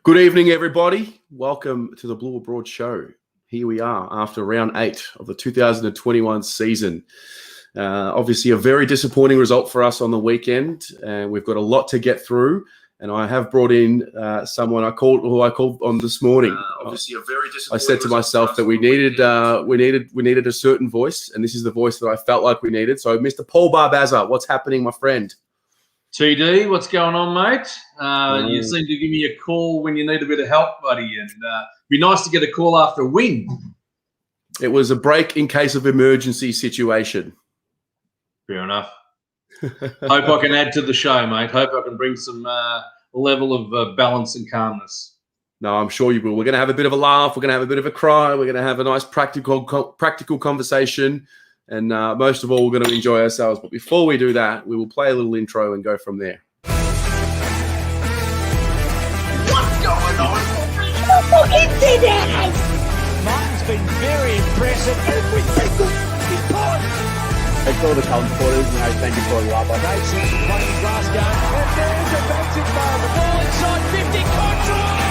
Good evening, everybody. Welcome to the Blue Abroad Show. Here we are after round 8 of the 2021 season. Obviously, a very disappointing result for us on the weekend. We've got a lot to get through, and I have brought in someone who I called on this morning. Obviously, a very disappointing. I said to myself that we needed a certain voice, and this is the voice that I felt like we needed. So, Mr. Paul Barbaza, what's happening, my friend? TD, what's going on, mate? You seem to give me a call when you need a bit of help, buddy, and it'd be nice to get a call after a win. It was a break in case of emergency situation. Fair enough. Hope I can add to the show, mate. Hope I can bring some level of balance and calmness. No, I'm sure you will. We're going to have a bit of a laugh. We're going to have a bit of a cry. We're going to have a nice practical conversation. And most of all, we're going to enjoy ourselves. But before we do that, we will play a little intro and go from there. What's going on? Internet! Martin's been very impressive every single time. Thanks to all the Carlton supporters, thank you for all the love. Great sense of playing Glasgow. And there's a basic moment. Ball inside 50, control!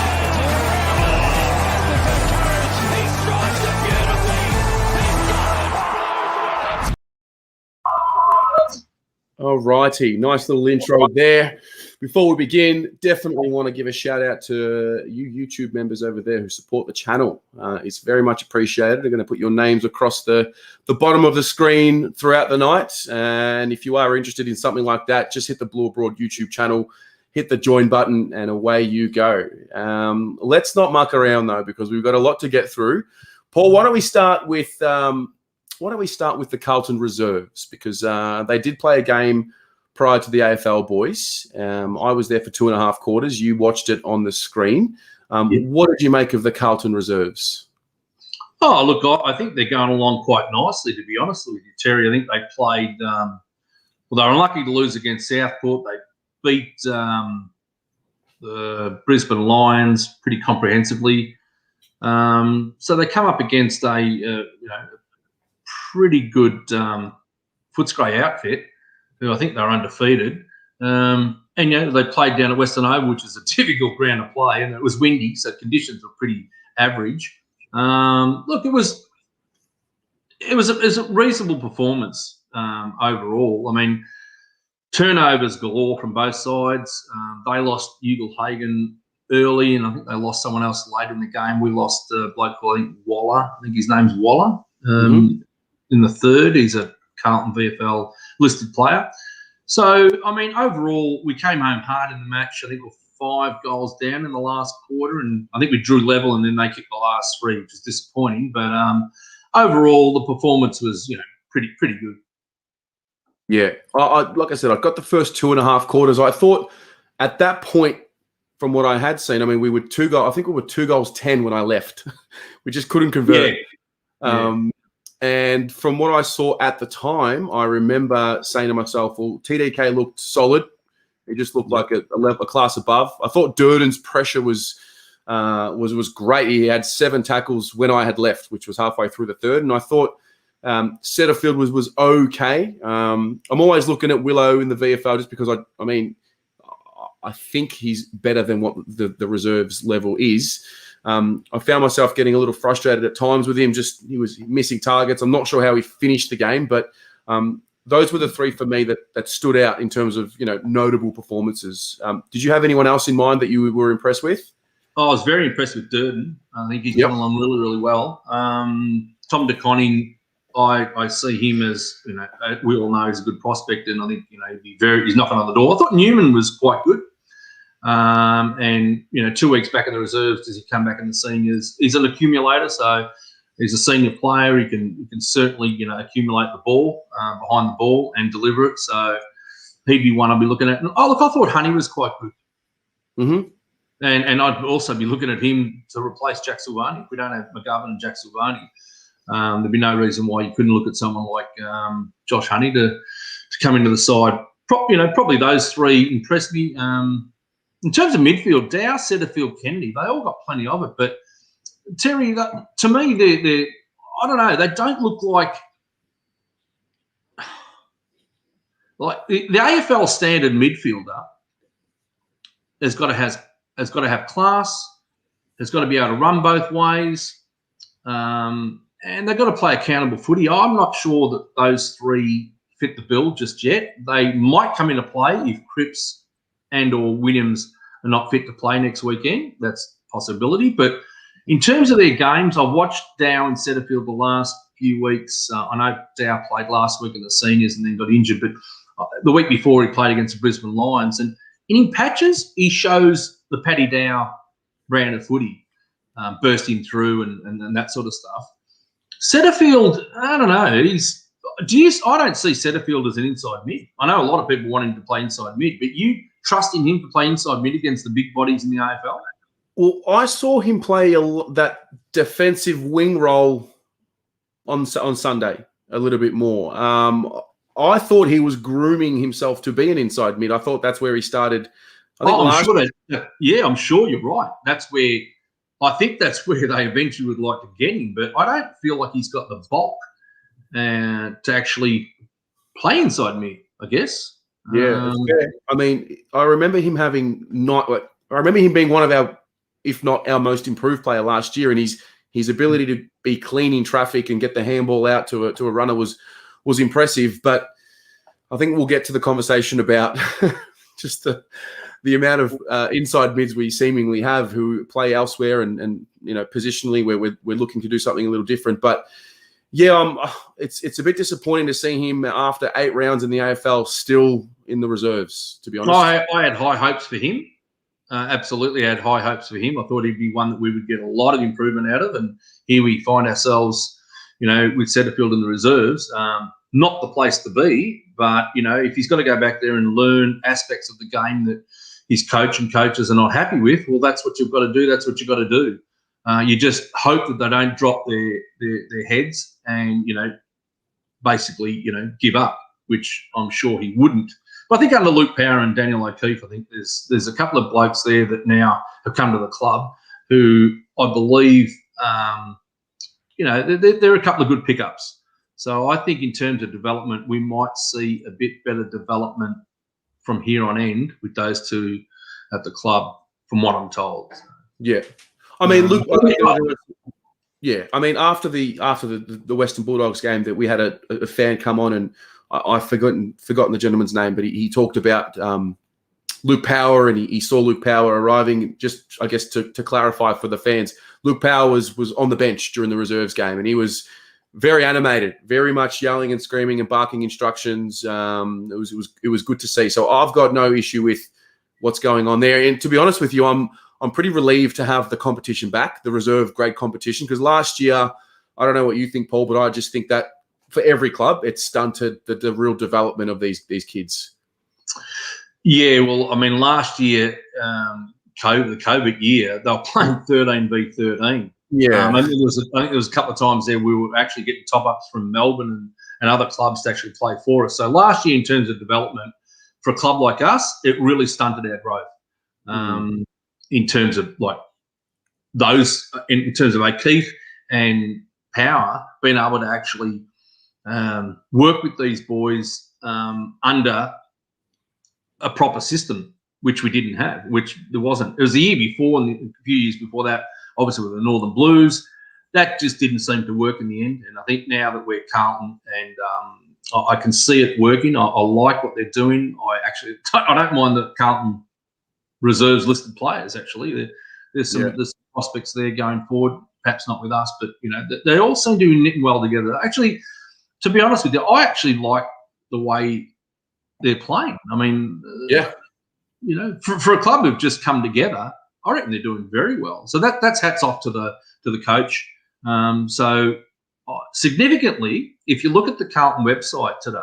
He strikes it beautifully. He's got it. All righty. Nice little intro there. Before we begin, definitely want to give a shout out to you YouTube members over there who support the channel. It's very much appreciated. They're going to put your names across the bottom of the screen throughout the night. And if you are interested in something like that, just hit the Blue Abroad YouTube channel, hit the join button, and away you go. Let's not muck around, though, because we've got a lot to get through. Paul, why don't we start with the Carlton reserves? Because they did play a game prior to the AFL boys. I was there for 2.5 quarters. You watched it on the screen. What did you make of the Carlton reserves? Oh, look, I think they're going along quite nicely, to be honest with you, Terry. I think they played well, they were unlucky to lose against Southport. They beat the Brisbane Lions pretty comprehensively. So they come up against a pretty good Footscray outfit, who I think they're undefeated. And, they played down at Western Bulldogs, which is a difficult ground to play, and it was windy, so conditions were pretty average. Look, it was a reasonable performance overall. I mean, turnovers galore from both sides. They lost Ugle-Hagan early, and I think they lost someone else later in the game. We lost a bloke called Waller. I think his name's Waller. In the third, he's a Carlton VFL listed player. So, I mean, overall, we came home hard in the match. I think we're 5 goals down in the last quarter, and I think we drew level, and then they kicked the last 3, which was disappointing. But overall, the performance was, pretty good. Yeah, like I said, I got the first 2.5 quarters. I thought at that point, from what I had seen, I mean, we were 2 goals. I think we were 2 goals 10 when I left. We just couldn't convert. Yeah. And from what I saw at the time, I remember saying to myself, well, TDK looked solid. He just looked like a class above. I thought Durden's pressure was great. He had 7 tackles when I had left, which was halfway through the third. And I thought Setterfield was okay. I'm always looking at Willow in the VFL just because, I think he's better than what the reserves level is. I found myself getting a little frustrated at times with him. He was missing targets. I'm not sure how he finished the game, but those were the 3 for me that stood out in terms of notable performances. Did you have anyone else in mind that you were impressed with? I was very impressed with Durden. I think he's gone along really, really well. Tom De Koning, I see him as we all know he's a good prospect, and I think he's knocking on the door. I thought Newman was quite good. And 2 weeks back in the reserves, does he come back in the seniors? He's an accumulator, so he's a senior player. He can certainly accumulate the ball behind the ball and deliver it. So he'd be one I'd be looking at. And, I thought Honey was quite good. Mm-hmm. And I'd also be looking at him to replace Jack Silvani. If we don't have McGovern and Jack Silvani, there'd be no reason why you couldn't look at someone like Josh Honey to come into the side. Probably those 3 impressed me. In terms of midfield, Dow, Setterfield, Kennedy, they all got plenty of it. But, Terry, to me, they're I don't know, they don't look like the AFL standard midfielder has got to have has got to have class, has got to be able to run both ways, and they've got to play accountable footy. I'm not sure that those three fit the bill just yet. They might come into play if Cripps and or Williams are not fit to play next weekend. That's a possibility. But in terms of their games, I've watched Dow and Setterfield the last few weeks. I know Dow played last week in the seniors and then got injured, but the week before he played against the Brisbane Lions. And in patches, he shows the Paddy Dow brand of footy, bursting through and that sort of stuff. Setterfield, I don't know. I don't see Setterfield as an inside mid. I know a lot of people want him to play inside mid, but you trusting him to play inside mid against the big bodies in the AFL? Well, I saw him play that defensive wing role on Sunday a little bit more. I thought he was grooming himself to be an inside mid. I thought that's where he started. I'm sure you're right. I think that's where they eventually would like to get him, but I don't feel like he's got the bulk to actually play inside mid, I guess. Yeah. I mean, I remember him being one of our, if not our most improved player last year, and his ability to be clean in traffic and get the handball out to a runner was impressive. But I think we'll get to the conversation about just the amount of inside mids we seemingly have who play elsewhere and positionally where we're looking to do something a little different. But yeah, it's a bit disappointing to see him after 8 rounds in the AFL still in the reserves, to be honest. I had high hopes for him. Absolutely had high hopes for him. I thought he'd be one that we would get a lot of improvement out of. And here we find ourselves, with Setterfield in the reserves. Not the place to be, but, if he's got to go back there and learn aspects of the game that his coach and coaches are not happy with, well, that's what you've got to do. That's what you've got to do. You just hope that they don't drop their heads and, basically, give up, which I'm sure he wouldn't. But I think under Luke Power and Daniel O'Keefe, I think there's a couple of blokes there that now have come to the club who I believe, they're a couple of good pickups. So I think in terms of development, we might see a bit better development from here on end with those two at the club, from what I'm told. Yeah. I mean, Luke. Yeah, I mean, after the Western Bulldogs game, that we had a fan come on, and I've forgotten the gentleman's name, but he talked about Luke Power, and he saw Luke Power arriving. Just, I guess, to clarify for the fans, Luke Power was on the bench during the reserves game, and he was very animated, very much yelling and screaming and barking instructions. It was good to see. So I've got no issue with what's going on there. And to be honest with you, I'm pretty relieved to have the competition back, the reserve grade competition, because last year, I don't know what you think, Paul, but I just think that for every club, it stunted the real development of these kids. Yeah, well, I mean, last year, the COVID year, they were playing 13v13. Yeah. I think there was a couple of times there we were actually getting top-ups from Melbourne and other clubs to actually play for us. So last year, in terms of development, for a club like us, it really stunted our growth. In terms of in terms of O'Keefe and Power being able to actually work with these boys under a proper system, which we didn't have, which there wasn't. It was the year before and a few years before that, obviously with the Northern Blues. That just didn't seem to work in the end. And I think now that we're Carlton and I can see it working, I like what they're doing. I don't mind the Carlton reserves listed players, actually. There's some prospects there going forward, perhaps not with us, but, they all seem to be knitting well together. Actually, to be honest with you, I actually like the way they're playing. I mean, for a club who've just come together, I reckon they're doing very well. So that's hats off to the coach. Significantly, if you look at the Carlton website today,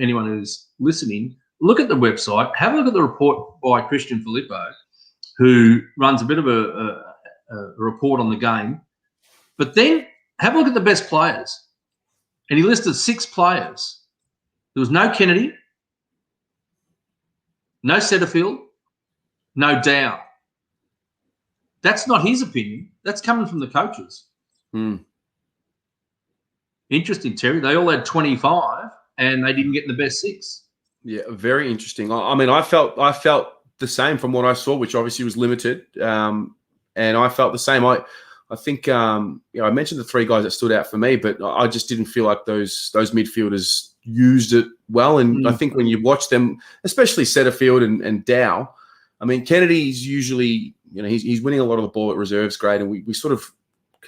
anyone who's listening, look at the website, have a look at the report by Christian Filippo, who runs a bit of a report on the game, but then have a look at the best players. And he listed 6 players. There was no Kennedy, no Setterfield, no Dow. That's not his opinion. That's coming from the coaches. Interesting, Terry. They all had 25 and they didn't get in the best 6. Yeah, very interesting. I mean, I felt the same from what I saw, which obviously was limited. And I felt the same. I think I mentioned the three guys that stood out for me, but I just didn't feel like those midfielders used it well. And I think when you watch them, especially Setterfield and Dow, I mean, Kennedy's usually, he's winning a lot of the ball at reserves grade, and we sort of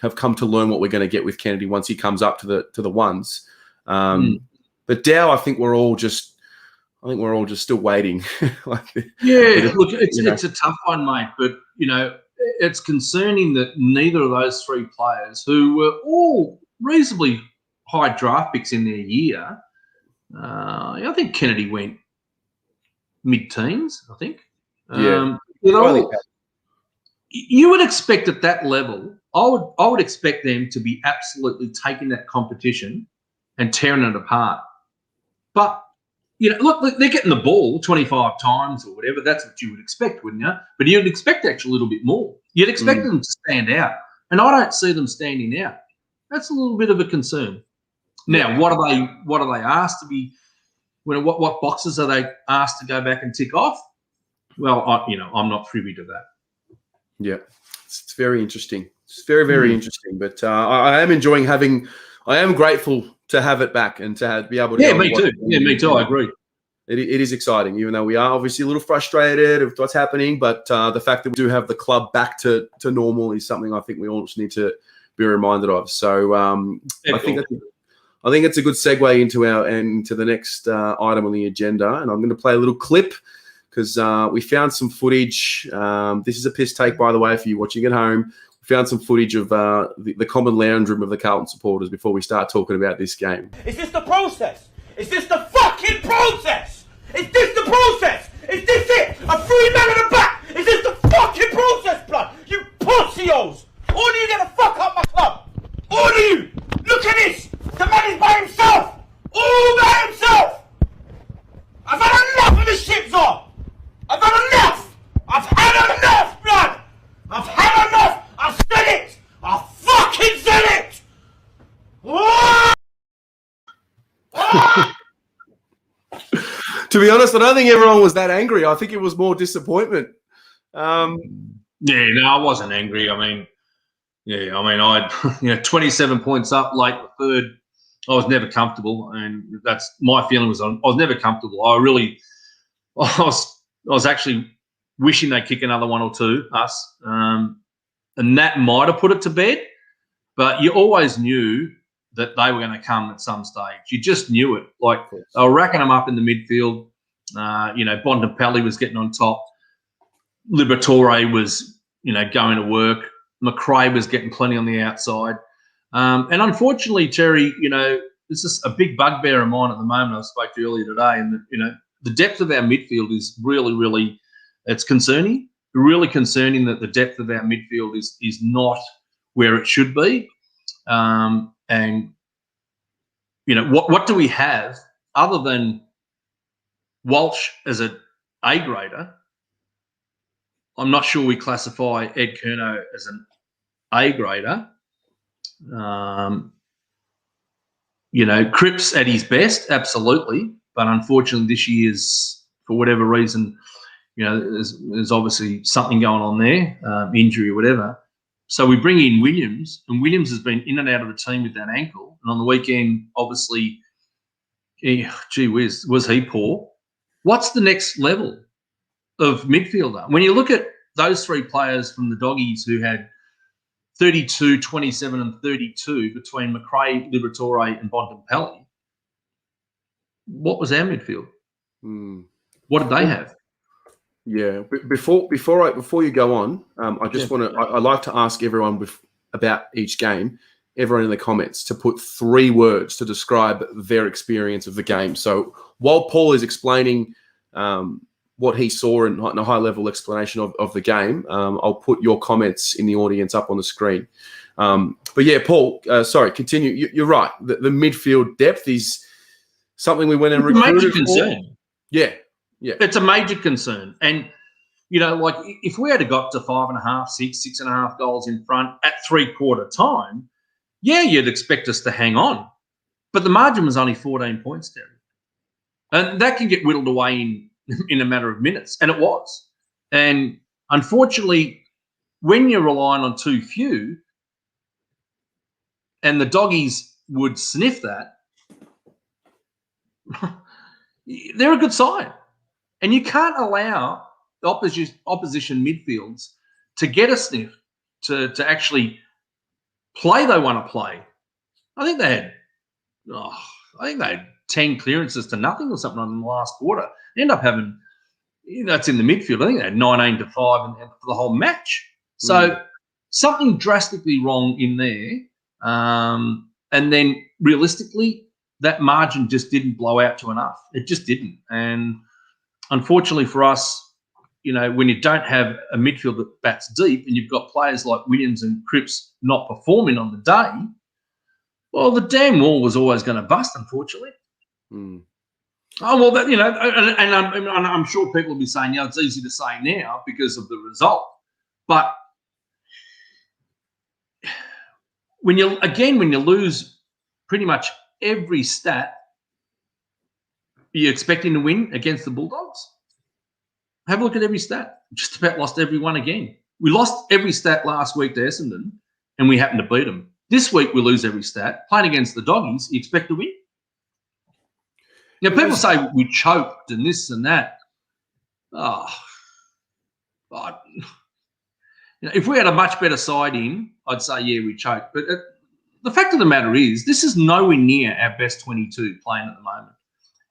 have come to learn what we're going to get with Kennedy once he comes up to the ones. But Dow, I think we're all just still waiting. Look, it's a tough one, mate. But it's concerning that neither of those three players, who were all reasonably high draft picks in their year, I think Kennedy went mid-teens. I think. You would expect at that level. I would expect them to be absolutely taking that competition and tearing it apart. But look, they're getting the ball 25 times or whatever. That's what you would expect, wouldn't you? But you'd expect actually a little bit more. You'd expect them to stand out, and I don't see them standing out. That's a little bit of a concern. Now, what are they asked to be? What boxes are they asked to go back and tick off? Well, I'm not privy to that. Yeah, it's very interesting. It's very, very interesting. But I am enjoying having. I am grateful to have it back and to be able to. Yeah, me too. Yeah, me too. I agree. It is exciting, even though we are obviously a little frustrated of what's happening. But the fact that we do have the club back to normal is something I think we all just need to be reminded of. So I think it's a good segue into the next item on the agenda, and I'm going to play a little clip because we found some footage. This is a piss take, by the way, for you watching at home. We found some footage of the common lounge room of the Carlton supporters before we start talking about this game. Is this the process? Is this the fucking process? Is this the process? Is this it? A 3-man in the back? Is this the fucking process, blood? You pussios! All of you get the fuck up my club! All of you! Look at this! The man is by himself! All by himself! I've had enough of this shit, Zor! I've had enough! I've had enough, blood! I've had enough! I've said it! I fucking said it! Oh! Oh! To be honest, I don't think everyone was that angry. I think it was more disappointment. I wasn't angry. I 27 points up late the third. I was never comfortable, and that's my feeling was I was never comfortable. I was actually wishing they'd kick another one or two, us, and that might have put it to bed. But you always knew that they were going to come at some stage. You just knew it. Like, they were racking them up in the midfield. Bontempelli was getting on top. Liberatore was, going to work. McRae was getting plenty on the outside. And unfortunately, Terry, this is a big bugbear of mine at the moment. I spoke to you earlier today, and the depth of our midfield is really, really, it's concerning. Really concerning that the depth of our midfield is not where it should be. And what do we have other than Walsh as an A grader? I'm not sure we classify Ed Curnow as an A grader. Cripps at his best, absolutely, but unfortunately this year's, for whatever reason, there's obviously something going on there, injury or whatever. So we bring in Williams, and Williams has been in and out of the team with that ankle. And on the weekend, obviously, gee whiz, was he poor? What's the next level of midfielder? When you look at those three players from the Doggies who had 32, 27 and 32 between McRae, Liberatore and Bontempelli, what was our midfield? What did they have? Yeah. Before you go on, I just want to. I like to ask everyone about each game. Everyone in the comments to put 3 words to describe their experience of the game. So while Paul is explaining what he saw in a high-level explanation of the game, I'll put your comments in the audience up on the screen. But yeah, Paul, sorry, continue. You're right. The midfield depth is something we went and recruited major concern. Yeah. It's a major concern. And, like if we had got to 5.5, 6.5 goals in front at 3/4 time, yeah, you'd expect us to hang on. But the margin was only 14 points, Terry. And that can get whittled away in a matter of minutes. And it was. And unfortunately, when you're relying on too few, and the doggies would sniff that, they're a good side. And you can't allow the opposition midfields to get a sniff, to actually play they want to play. I think they had 10 clearances to nothing or something in the last quarter. They end up having, it's in the midfield. I think they had 19-5 for the whole match. So something drastically wrong in there. And then realistically, that margin just didn't blow out to enough. It just didn't. And unfortunately for us, when you don't have a midfield that bats deep and you've got players like Williams and Cripps not performing on the day, well, the damn wall was always going to bust, unfortunately. Oh, well, and I'm sure people will be saying, it's easy to say now because of the result. But when you lose pretty much every stat, you're expecting to win against the Bulldogs? Have a look at every stat. Just about lost every one again. We lost every stat last week to Essendon, and we happened to beat them. This week we lose every stat. Playing against the Doggies, you expect to win? Now, people say we choked and this and that. If we had a much better side in, I'd say, yeah, we choked. But the fact of the matter is, this is nowhere near our best 22 playing at the moment.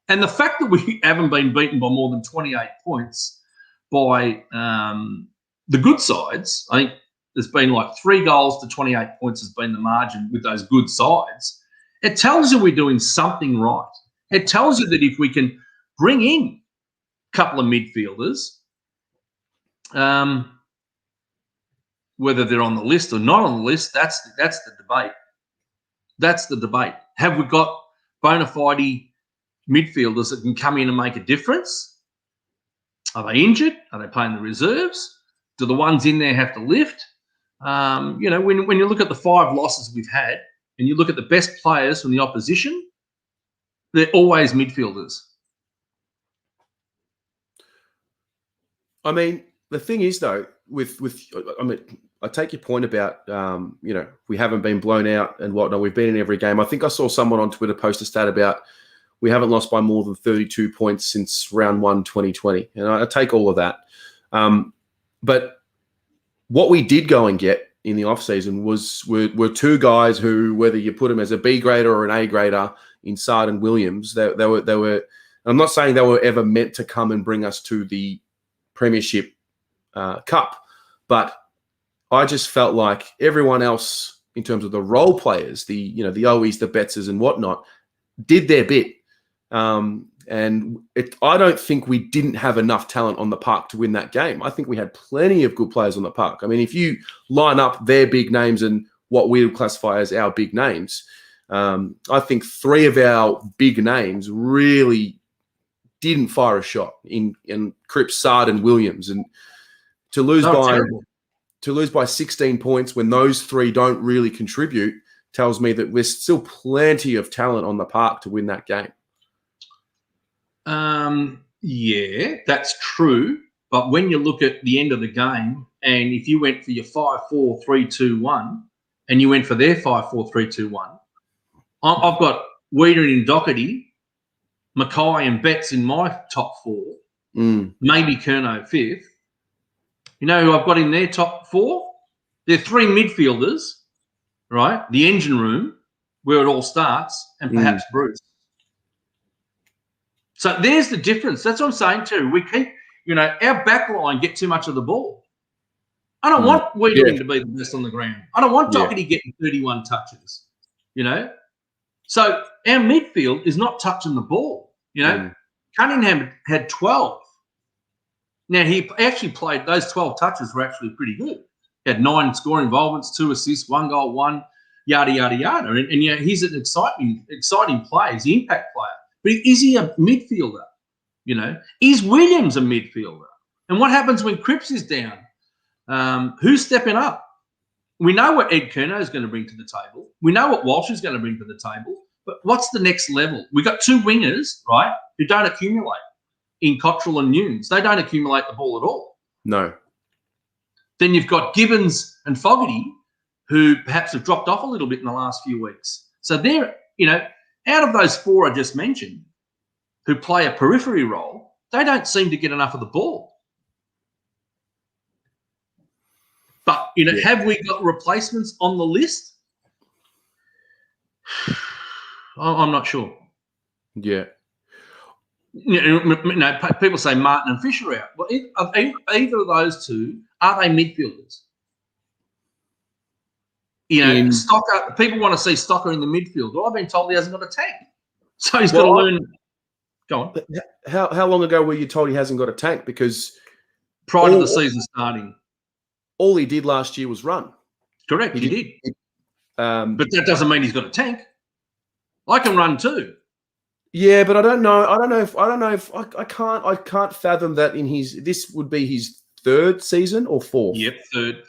And the fact that we haven't been beaten by more than 28 points by the good sides, I think there's been like 3 goals to 28 points has been the margin with those good sides. It tells you we're doing something right. It tells you that if we can bring in a couple of midfielders, whether they're on the list or not on the list, that's the debate. That's the debate. Have we got bona fide midfielders that can come in and make a difference? Are they injured? Are they playing the reserves? Do the ones in there have to lift? When you look at the 5 losses we've had and you look at the best players from the opposition, they're always midfielders. I mean, the thing is, though, I take your point about, we haven't been blown out and whatnot. We've been in every game. I think I saw someone on Twitter post a stat about we haven't lost by more than 32 points since round 1, 2020. And I take all of that. But what we did go and get in the offseason were 2 guys who, whether you put them as a B grader or an A grader in Sard and Williams, they were. I'm not saying they were ever meant to come and bring us to the Premiership Cup, but I just felt like everyone else, in terms of the role players, the Owies, the Bettses, and whatnot, did their bit. I don't think we didn't have enough talent on the park to win that game. I think we had plenty of good players on the park. I mean, if you line up their big names and what we would classify as our big names, I think 3 of our big names really didn't fire a shot in Cripps, Sard, and Williams, and to lose by 16 points when those 3 don't really contribute tells me that there's still plenty of talent on the park to win that game. Yeah, that's true. But when you look at the end of the game, and if you went for your 5-4-3-2-1, and you went for their 5-4-3-2-1, I've got Weeder and Doherty, Mackay and Betts in my top 4, maybe Curnow 5th. You know who I've got in their top 4? They're 3 midfielders, right? The engine room, where it all starts, and perhaps Bruce. So there's the difference. That's what I'm saying too. We keep, our back line get too much of the ball. I don't want Weedering to be the best on the ground. I don't want Doherty getting 31 touches, So our midfield is not touching the ball, Cunningham had 12. Now, he actually played, those 12 touches were actually pretty good. He had 9 scoring involvements, 2 assists, 1 goal, 1, yada, yada, yada. And he's an exciting player. He's an impact player. But is he a midfielder? Is Williams a midfielder? And what happens when Cripps is down? Who's stepping up? We know what Ed Curnow is going to bring to the table. We know what Walsh is going to bring to the table. But what's the next level? We've got 2 wingers, right, who don't accumulate in Cottrell and Nunes. They don't accumulate the ball at all. No. Then you've got Gibbons and Fogarty, who perhaps have dropped off a little bit in the last few weeks. So they're, out of those four I just mentioned, who play a periphery role, they don't seem to get enough of the ball. But, have we got replacements on the list? I'm not sure. Yeah. People say Martin and Fisher out. Well, either of those two, are they midfielders? Stocker. People want to see Stocker in the midfield. Well, I've been told he hasn't got a tank, so he's got to learn. Go on. How long ago were you told he hasn't got a tank? Because prior to the season starting, all he did last year was run. Correct, he did. But that doesn't mean he's got a tank. I can run too. Yeah, but I don't know if I can't fathom that this would be his third season or fourth. Yep, third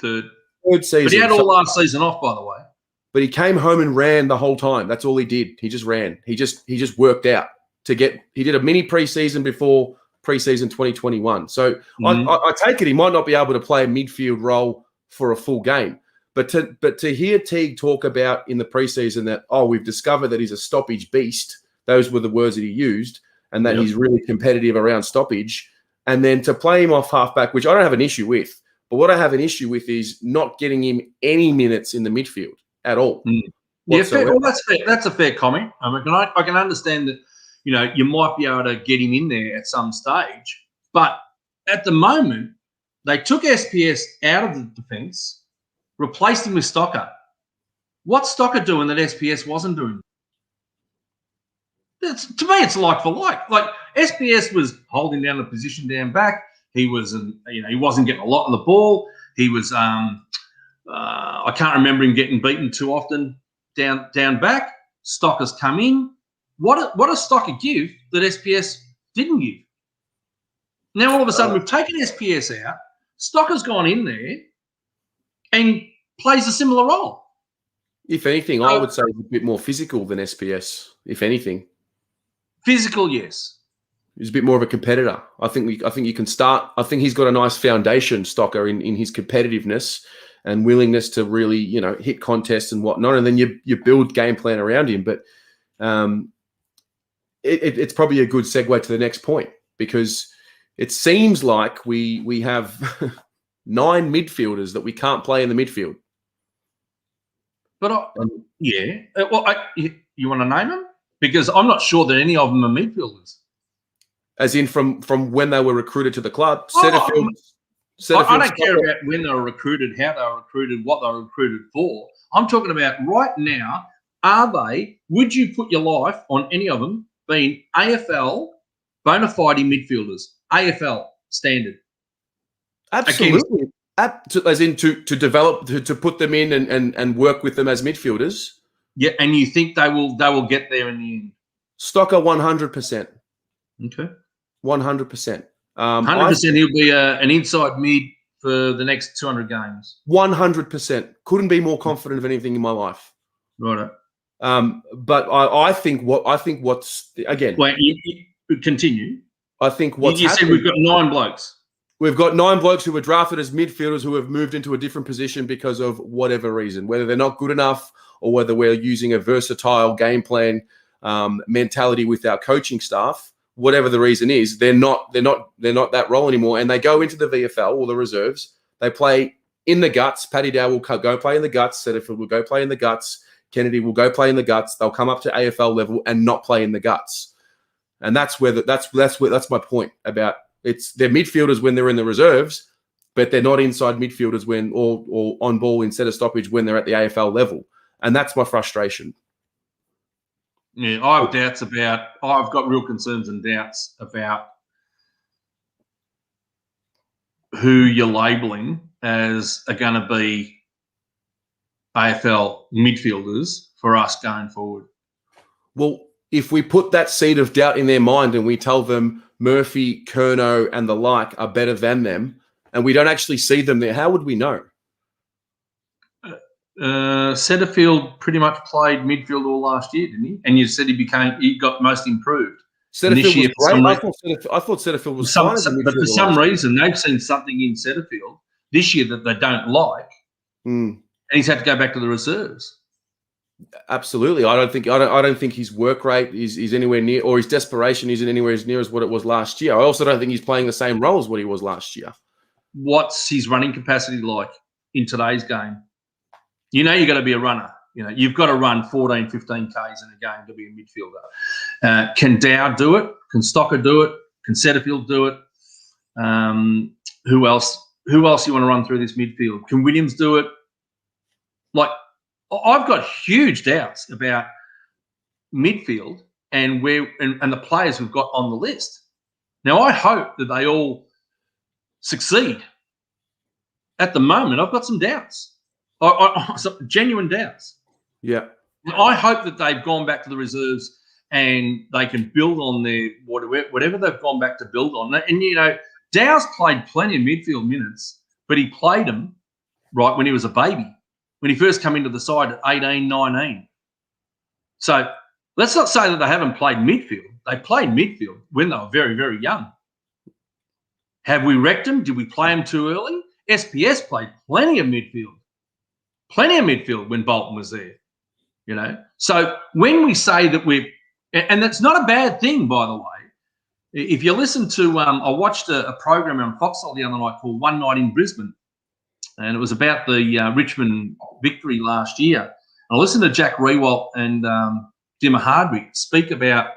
season. But he had all last season off, by the way. But he came home and ran the whole time. That's all he did. He just ran. He just worked out he did a mini preseason before preseason 2021. So I take it he might not be able to play a midfield role for a full game. But to hear Teague talk about in the preseason that, we've discovered that he's a stoppage beast, those were the words that he used, and that he's really competitive around stoppage, and then to play him off halfback, which I don't have an issue with, but what I have an issue with is not getting him any minutes in the midfield at all. Yeah, that's a fair comment. I mean, I can understand that, you might be able to get him in there at some stage, but at the moment, they took SPS out of the defence, replaced him with Stocker. What's Stocker doing that SPS wasn't doing? To me, it's like for like. Like SPS was holding down the position down back. He wasn't getting a lot of the ball. He was, I can't remember him getting beaten too often down back. Stocker's come in. What does Stocker give that SPS didn't give? Now all of a sudden we've taken SPS out. Stocker's gone in there and plays a similar role. If anything, I would say he's a bit more physical than SPS, if anything. Physical, yes. He's a bit more of a competitor. I think you can start. I think he's got a nice foundation, Stocker, in his competitiveness and willingness to really, hit contests and whatnot. And then you build game plan around him. But it's probably a good segue to the next point, because it seems like we have 9 midfielders that we can't play in the midfield. But you want to name them? Because I'm not sure that any of them are midfielders. As in from when they were recruited to the club? I don't care about when they were recruited, how they were recruited, what they were recruited for. I'm talking about right now, would you put your life on any of them being AFL bona fide midfielders, AFL standard? Absolutely. As in to develop, to put them in and work with them as midfielders. Yeah, and you think they will get there in the end? Stocker 100%. Okay. 100%. 100% he'll be an inside mid for the next 200 games. 100%. Couldn't be more confident of anything in my life. Right. But I think what's again. Wait, you continue. I think what's you said we've got 9 blokes. We've got 9 blokes who were drafted as midfielders who have moved into a different position because of whatever reason, whether they're not good enough or whether we're using a versatile game plan mentality with our coaching staff. Whatever the reason is, they're not that role anymore, and they go into the VFL or the reserves. They play in the guts. Paddy Dow will go play in the guts. Setterfield will go play in the guts. Kennedy will go play in the guts. They'll come up to AFL level and not play in the guts, and that's my point about. They're midfielders when they're in the reserves, but they're not inside midfielders when or on ball instead of stoppage when they're at the AFL level. And that's my frustration. Yeah, I've got real concerns and doubts about who you're labelling as are going to be AFL midfielders for us going forward. Well, if we put that seed of doubt in their mind and we tell them Murphy, Curnow, and the like are better than them, and we don't actually see them there, how would we know? Setterfield pretty much played midfield all last year, didn't he? And you said he got most improved. Setterfield this year, was great. I thought Setterfield was fine as a but for midfielder some last year. reason, they've seen something in Setterfield this year that they don't like, and he's had to go back to the reserves. Absolutely, I don't think his work rate is anywhere near, or his desperation isn't anywhere as near as what it was last year. I also don't think he's playing the same role as what he was last year. What's his running capacity like in today's game? You know, you've got to be a runner. You know, you've got to run 14, 15 Ks in a game to be a midfielder. Can Dow do it? Can Stocker do it? Can Setterfield do it? Who else? Who else you want to run through this midfield? Can Williams do it? Like, I've got huge doubts about midfield and and the players we've got on the list. Now, I hope that they all succeed. At the moment, I've got some doubts, some genuine doubts. Yeah. I hope that they've gone back to the reserves and they can build on their whatever they've gone back to build on. And, you know, Dow's played plenty of midfield minutes, but he played them, right, when he was a baby, when he first came into the side at 18, 19. So let's not say that they haven't played midfield. They played midfield when they were very, very young. Have we wrecked them? Did we play them too early? SPS played plenty of midfield when Bolton was there, you know. So when we say that and that's not a bad thing, by the way. If you listen to, I watched a program on Foxhole the other night called One Night in Brisbane, and it was about the Richmond victory last year. And I listened to Jack Rewalt and Dimmer Hardwick speak about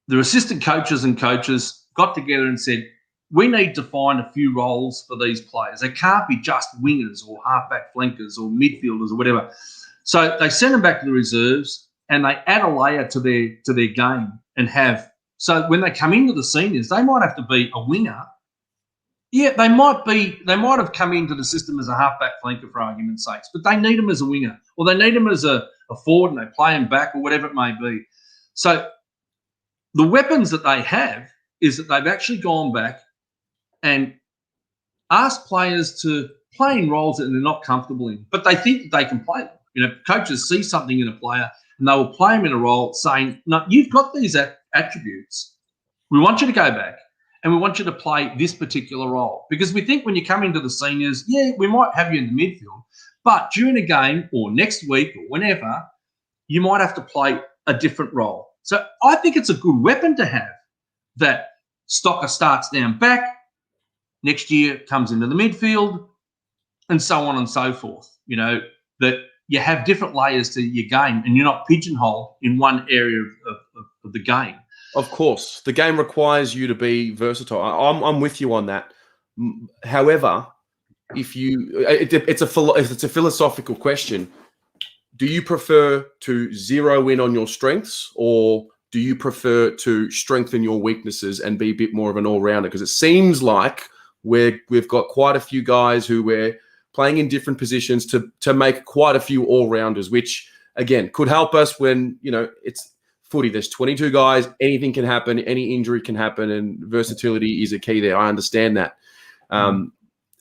their assistant coaches and coaches got together and said, we need to find a few roles for these players. They can't be just wingers or halfback flankers or midfielders or whatever. So they send them back to the reserves and they add a layer to their game and have. So when they come into the seniors, they might have to be a winger. Yeah, they might have come into the system as a halfback flanker for argument's sake, but they need them as a winger or they need them as a forward and they play him back or whatever it may be. So the weapons that they have is that they've actually gone back and asked players to play in roles that they're not comfortable in, but they think that they can play them. You know, coaches see something in a player and they will play him in a role saying, no, you've got these attributes. We want you to go back and we want you to play this particular role. Because we think when you come into the seniors, yeah, we might have you in the midfield, but during a game or next week or whenever, you might have to play a different role. So I think it's a good weapon to have that Stocker starts down back, next year comes into the midfield, and so on and so forth. You know, that you have different layers to your game and you're not pigeonholed in one area of the game. Of course, the game requires you to be versatile. I'm with you on that. However, if it's a philosophical question, do you prefer to zero in on your strengths or do you prefer to strengthen your weaknesses and be a bit more of an all-rounder? Because it seems like we've got quite a few guys who we're playing in different positions to make quite a few all-rounders, which, again, could help us when, you know, it's footy. There's 22 guys. Anything can happen. Any injury can happen, and versatility is a key there. I understand that.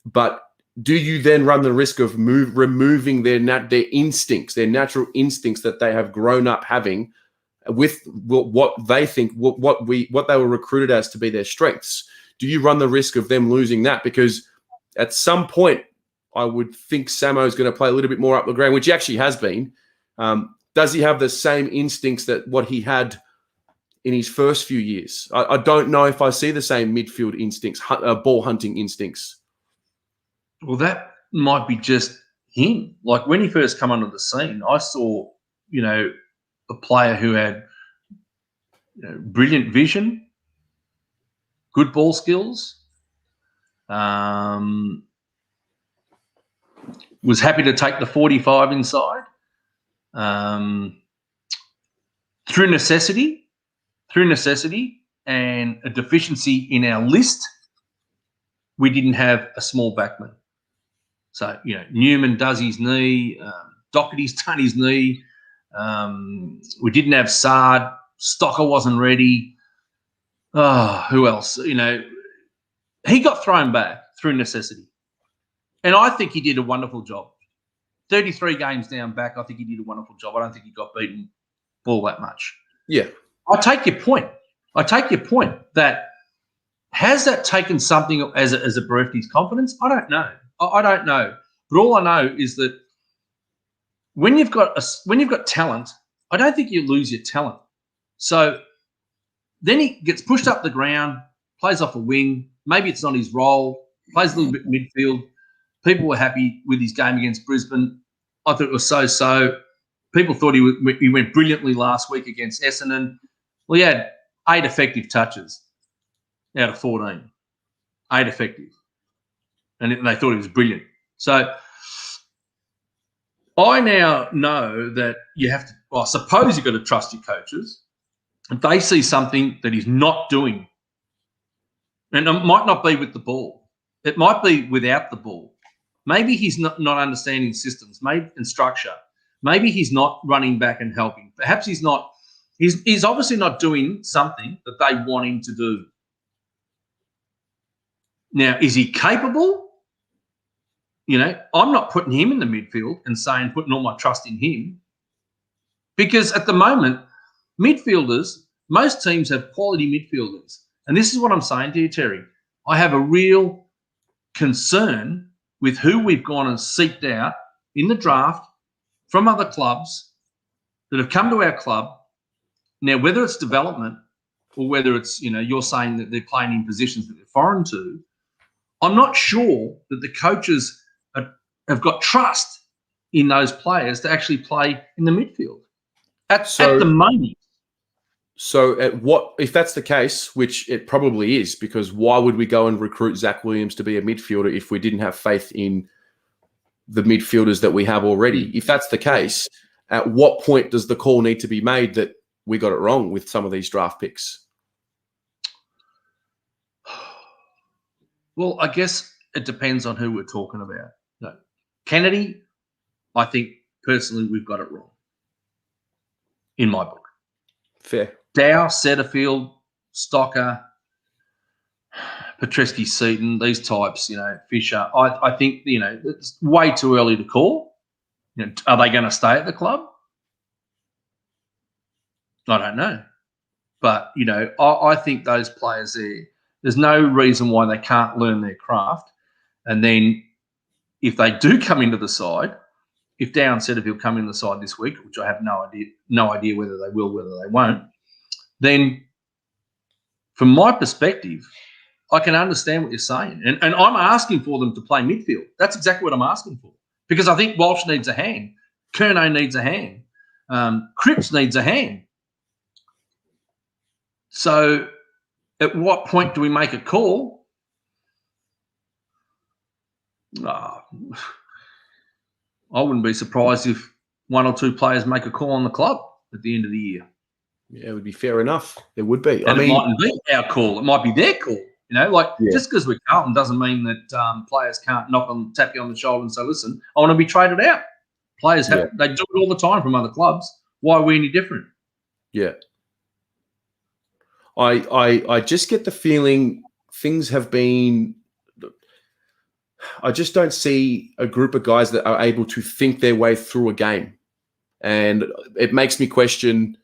But do you then run the risk of removing their instincts, their natural instincts that they have grown up having with what they think, what they were recruited as to be their strengths? Do you run the risk of them losing that? Because at some point, I would think Samo is going to play a little bit more up the ground, which he actually has been. Does he have the same instincts that what he had in his first few years? I don't know if I see the same midfield instincts, ball hunting instincts. Well, that might be just him. Like when he first come onto the scene, I saw, you know, a player who had, you know, brilliant vision, good ball skills, was happy to take the 45 inside. Through necessity and a deficiency in our list, we didn't have a small backman. So, you know, Newman does his knee, Doherty's done his knee. We didn't have Sard. Stocker wasn't ready. Who else? You know, he got thrown back through necessity. And I think he did a wonderful job. 33 games down back, I think he did a wonderful job. I don't think he got beaten all that much. Yeah. I take your point. That has that taken something as a bereft his confidence? I don't know. I don't know. But all I know is that when you've got talent, I don't think you lose your talent. So then he gets pushed up the ground, plays off a wing. Maybe it's not his role. Plays a little bit midfield. People were happy with his game against Brisbane. I thought it was so-so. People thought he went brilliantly last week against Essendon. Well, he had 8 effective touches out of 14. 8 effective. And they thought he was brilliant. So I now know that you have to, well, I suppose you've got to trust your coaches. If they see something that he's not doing, and it might not be with the ball, it might be without the ball. Maybe he's not understanding systems, and structure. Maybe he's not running back and helping. Perhaps he's obviously not doing something that they want him to do. Now, is he capable? I'm not putting him in the midfield and putting all my trust in him, because at the moment, midfielders, most teams have quality midfielders. And this is what I'm saying to you, Terry. I have a real concern with who we've gone and seeked out in the draft from other clubs that have come to our club. Now, whether it's development or whether it's, you're saying that they're playing in positions that they're foreign to, I'm not sure that the coaches have got trust in those players to actually play in the midfield at the moment. So if that's the case, which it probably is, because why would we go and recruit Zach Williams to be a midfielder if we didn't have faith in the midfielders that we have already? If that's the case, at what point does the call need to be made that we got it wrong with some of these draft picks? Well, I guess it depends on who we're talking about. No. Kennedy, I think personally we've got it wrong in my book. Fair. Dow, Setterfield, Stocker, Petreski-Seaton, these types, Fisher. I think, it's way too early to call. Are they going to stay at the club? I don't know. But, I think those players there's no reason why they can't learn their craft. And then if they do come into the side, if Dow and Setterfield come in the side this week, which I have no idea whether they will, whether they won't, then from my perspective, I can understand what you're saying. And I'm asking for them to play midfield. That's exactly what I'm asking for. Because I think Walsh needs a hand. Curnow needs a hand. Cripps needs a hand. So at what point do we make a call? I wouldn't be surprised if 1 or 2 players make a call on the club at the end of the year. Yeah, it would be fair enough. It would be. And it mightn't be our call. It might be their call. Just because we're Carlton doesn't mean that players can't tap you on the shoulder and say, listen, I want to be traded out. Players they do it all the time from other clubs. Why are we any different? Yeah. I just get the feeling things have been – I just don't see a group of guys that are able to think their way through a game. And it makes me question,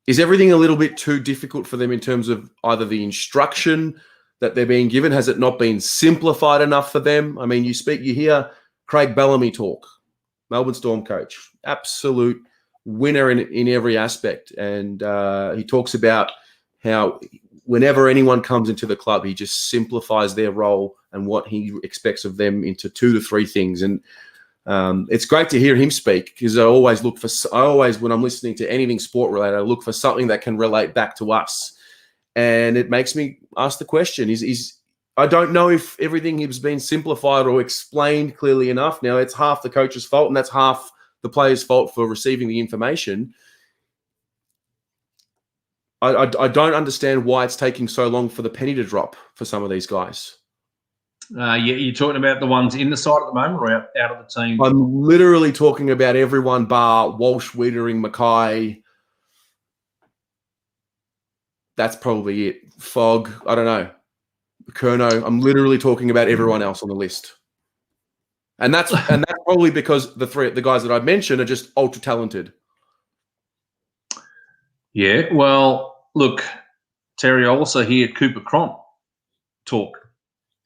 is everything a little bit too difficult for them in terms of either the instruction that they're being given? Has it not been simplified enough for them? I mean, you hear Craig Bellamy talk, Melbourne Storm coach, absolute winner in every aspect. And he talks about how whenever anyone comes into the club, he just simplifies their role and what he expects of them into 2 to 3 things. And it's great to hear him speak, because when I'm listening to anything sport related, I look for something that can relate back to us. And it makes me ask the question, I don't know if everything has been simplified or explained clearly enough. Now, it's half the coach's fault and that's half the player's fault for receiving the information. I don't understand why it's taking so long for the penny to drop for some of these guys. You're talking about the ones in the side at the moment or out of the team? I'm literally talking about everyone bar Walsh, Wiedering, Mackay. That's probably it. Fogg, I don't know. Curnow. I'm literally talking about everyone else on the list. And that's probably because the guys that I've mentioned are just ultra talented. Yeah, well, look, Terry, I also hear Cooper Cronk talk,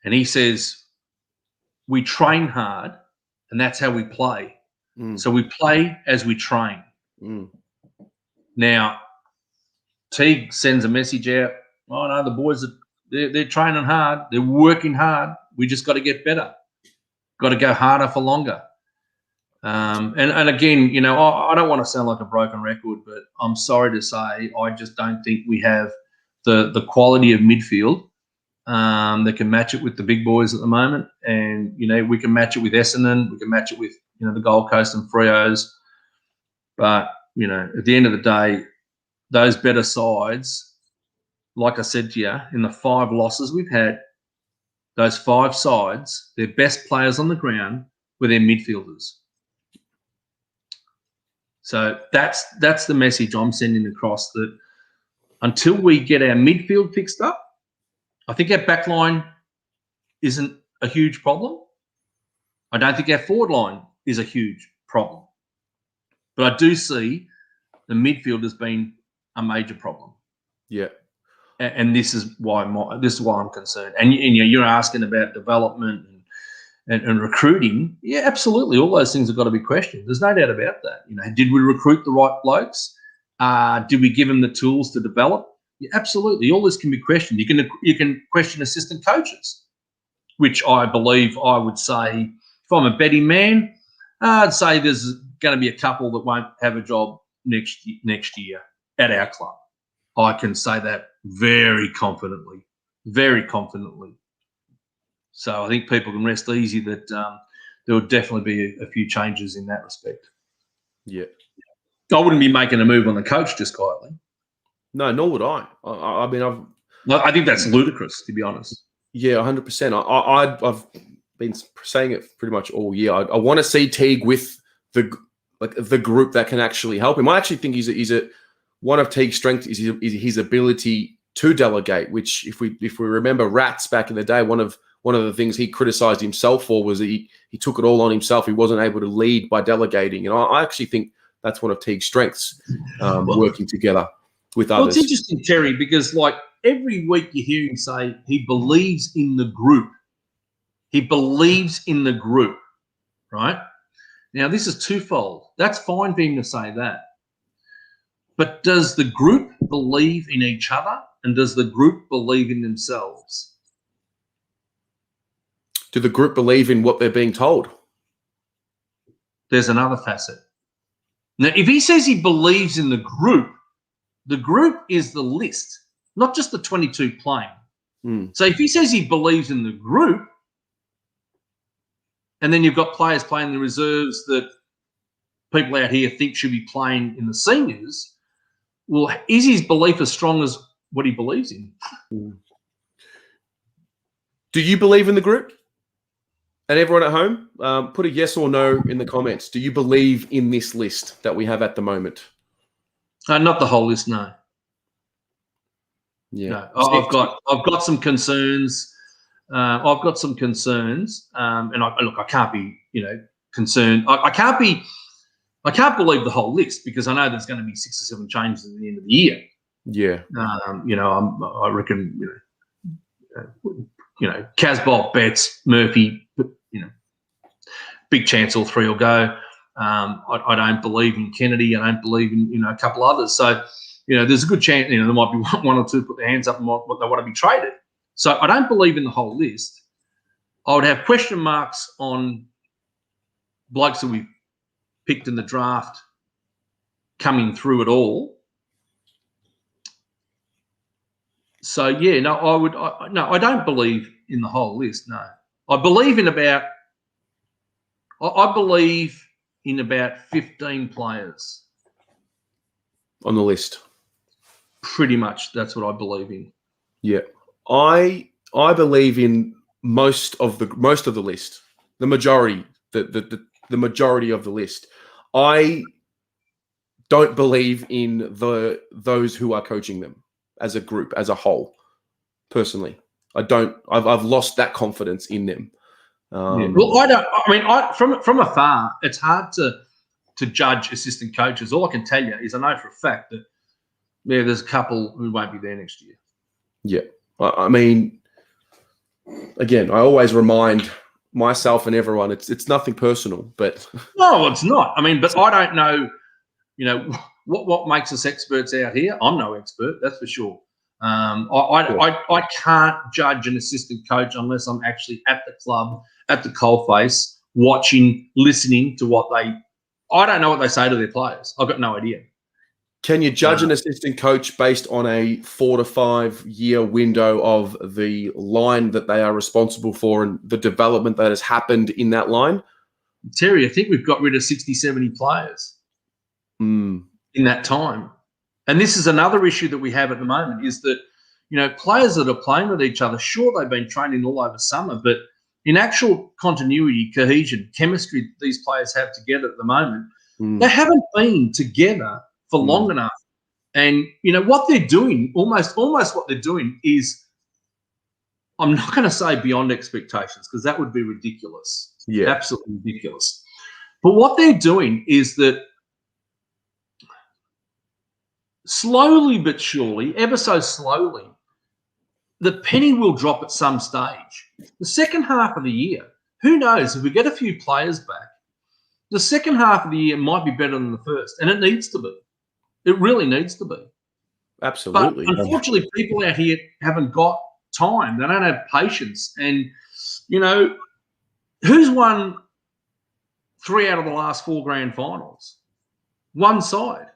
and he says we train hard, and that's how we play. So we play as we train. Now, Teague sends a message out. Oh no, the boys they're training hard, they're working hard. We just got to get better. Got to go harder for longer. And again, you know, I don't want to sound like a broken record, but I'm sorry to say I just don't think we have the quality of midfield that can match it with the big boys at the moment. And, you know, we can match it with Essendon. We can match it with, you know, the Gold Coast and Freos. But, you know, at the end of the day, those better sides, like I said to you, in the 5 losses we've had, those 5 sides, their best players on the ground were their midfielders. So that's the message I'm sending across, that until we get our midfield fixed up, I think our backline isn't a huge problem. I don't think our forward line is a huge problem. But I do see the midfield as being a major problem. Yeah. And this is why I'm concerned. And you know, you're asking about development and recruiting. Yeah, absolutely. All those things have got to be questioned. There's no doubt about that. You know, did we recruit the right blokes? Did we give them the tools to develop? Yeah, absolutely. All this can be questioned. You can question assistant coaches, which I believe I would say, if I'm a betting man, I'd say there's going to be a couple that won't have a job next year at our club. I can say that very confidently, very confidently. So I think people can rest easy that there will definitely be a few changes in that respect. Yeah. I wouldn't be making a move on the coach just quietly. No, nor would I. I mean, I think that's ludicrous, to be honest. Yeah, 100%. I've been saying it pretty much all year. I want to see Teague with the group that can actually help him. I actually think he's one of Teague's strengths is his ability to delegate. Which, if we remember Rats back in the day, one of the things he criticised himself for was that he took it all on himself. He wasn't able to lead by delegating, and I actually think that's one of Teague's strengths, working together with others. Well, it's interesting, Terry, because like every week you hear him say he believes in the group. He believes in the group, right? Now, this is twofold. That's fine for him to say that. But does the group believe in each other, and does the group believe in themselves? Do the group believe in what they're being told? There's another facet. Now, if he says he believes in the group is the list, not just the 22 playing. So if he says he believes in the group, and then you've got players playing the reserves that people out here think should be playing in the seniors, well, is his belief as strong as what he believes in? Do you believe in the group? And everyone at home, put a yes or no in the comments. Do you believe in this list that we have at the moment? Not the whole list, no. Yeah, no. I've got some concerns. I've got some concerns, and I can't be, concerned. I can't believe the whole list, because I know there's going to be 6 or 7 changes at the end of the year. Yeah. I reckon, Casbolt, Betts, Murphy, big chance all 3 will go. I don't believe in Kennedy. I don't believe in, a couple others. So, there's a good chance, there might be 1 or 2 put their hands up and what they want to be traded. So I don't believe in the whole list. I would have question marks on blokes that we've picked in the draft coming through it all. So, yeah, no, I don't believe in the whole list, no. I believe in about 15 players. On the list. Pretty much, that's what I believe in. Yeah. I believe in most of the list. The majority, the majority of the list. I don't believe in those who are coaching them as a group, as a whole. Personally, I don't. I've lost that confidence in them. Well, I don't. I mean, from afar, it's hard to judge assistant coaches. All I can tell you is I know for a fact that Yeah, there's a couple who won't be there next year. Yeah. I mean, again, I always remind myself and everyone, it's nothing personal, but No, it's not. I mean, but I don't know, what makes us experts out here. I'm no expert, that's for sure. I can't judge an assistant coach unless I'm actually at the club, at the coalface, watching, listening to what I don't know what they say to their players. I've got no idea. can you judge an assistant coach based on a 4 to 5 year window of the line that they are responsible for and the development that has happened in that line? Terry, I think we've got rid of 60, 70 players in that time. And this is another issue that we have at the moment is that, players that are playing with each other, sure, they've been training all over summer, but in actual continuity, cohesion, chemistry that these players have together at the moment, they haven't been together for long enough. And, what they're doing, almost what they're doing is, I'm not going to say beyond expectations because that would be ridiculous. Yeah. Absolutely ridiculous. But what they're doing is that slowly but surely, ever so slowly, the penny will drop at some stage. The second half of the year, who knows, if we get a few players back, the second half of the year might be better than the first, and it needs to be. It really needs to be. Absolutely. But unfortunately, people out here haven't got time. They don't have patience. And, who's won 3 out of the last 4 grand finals? One side.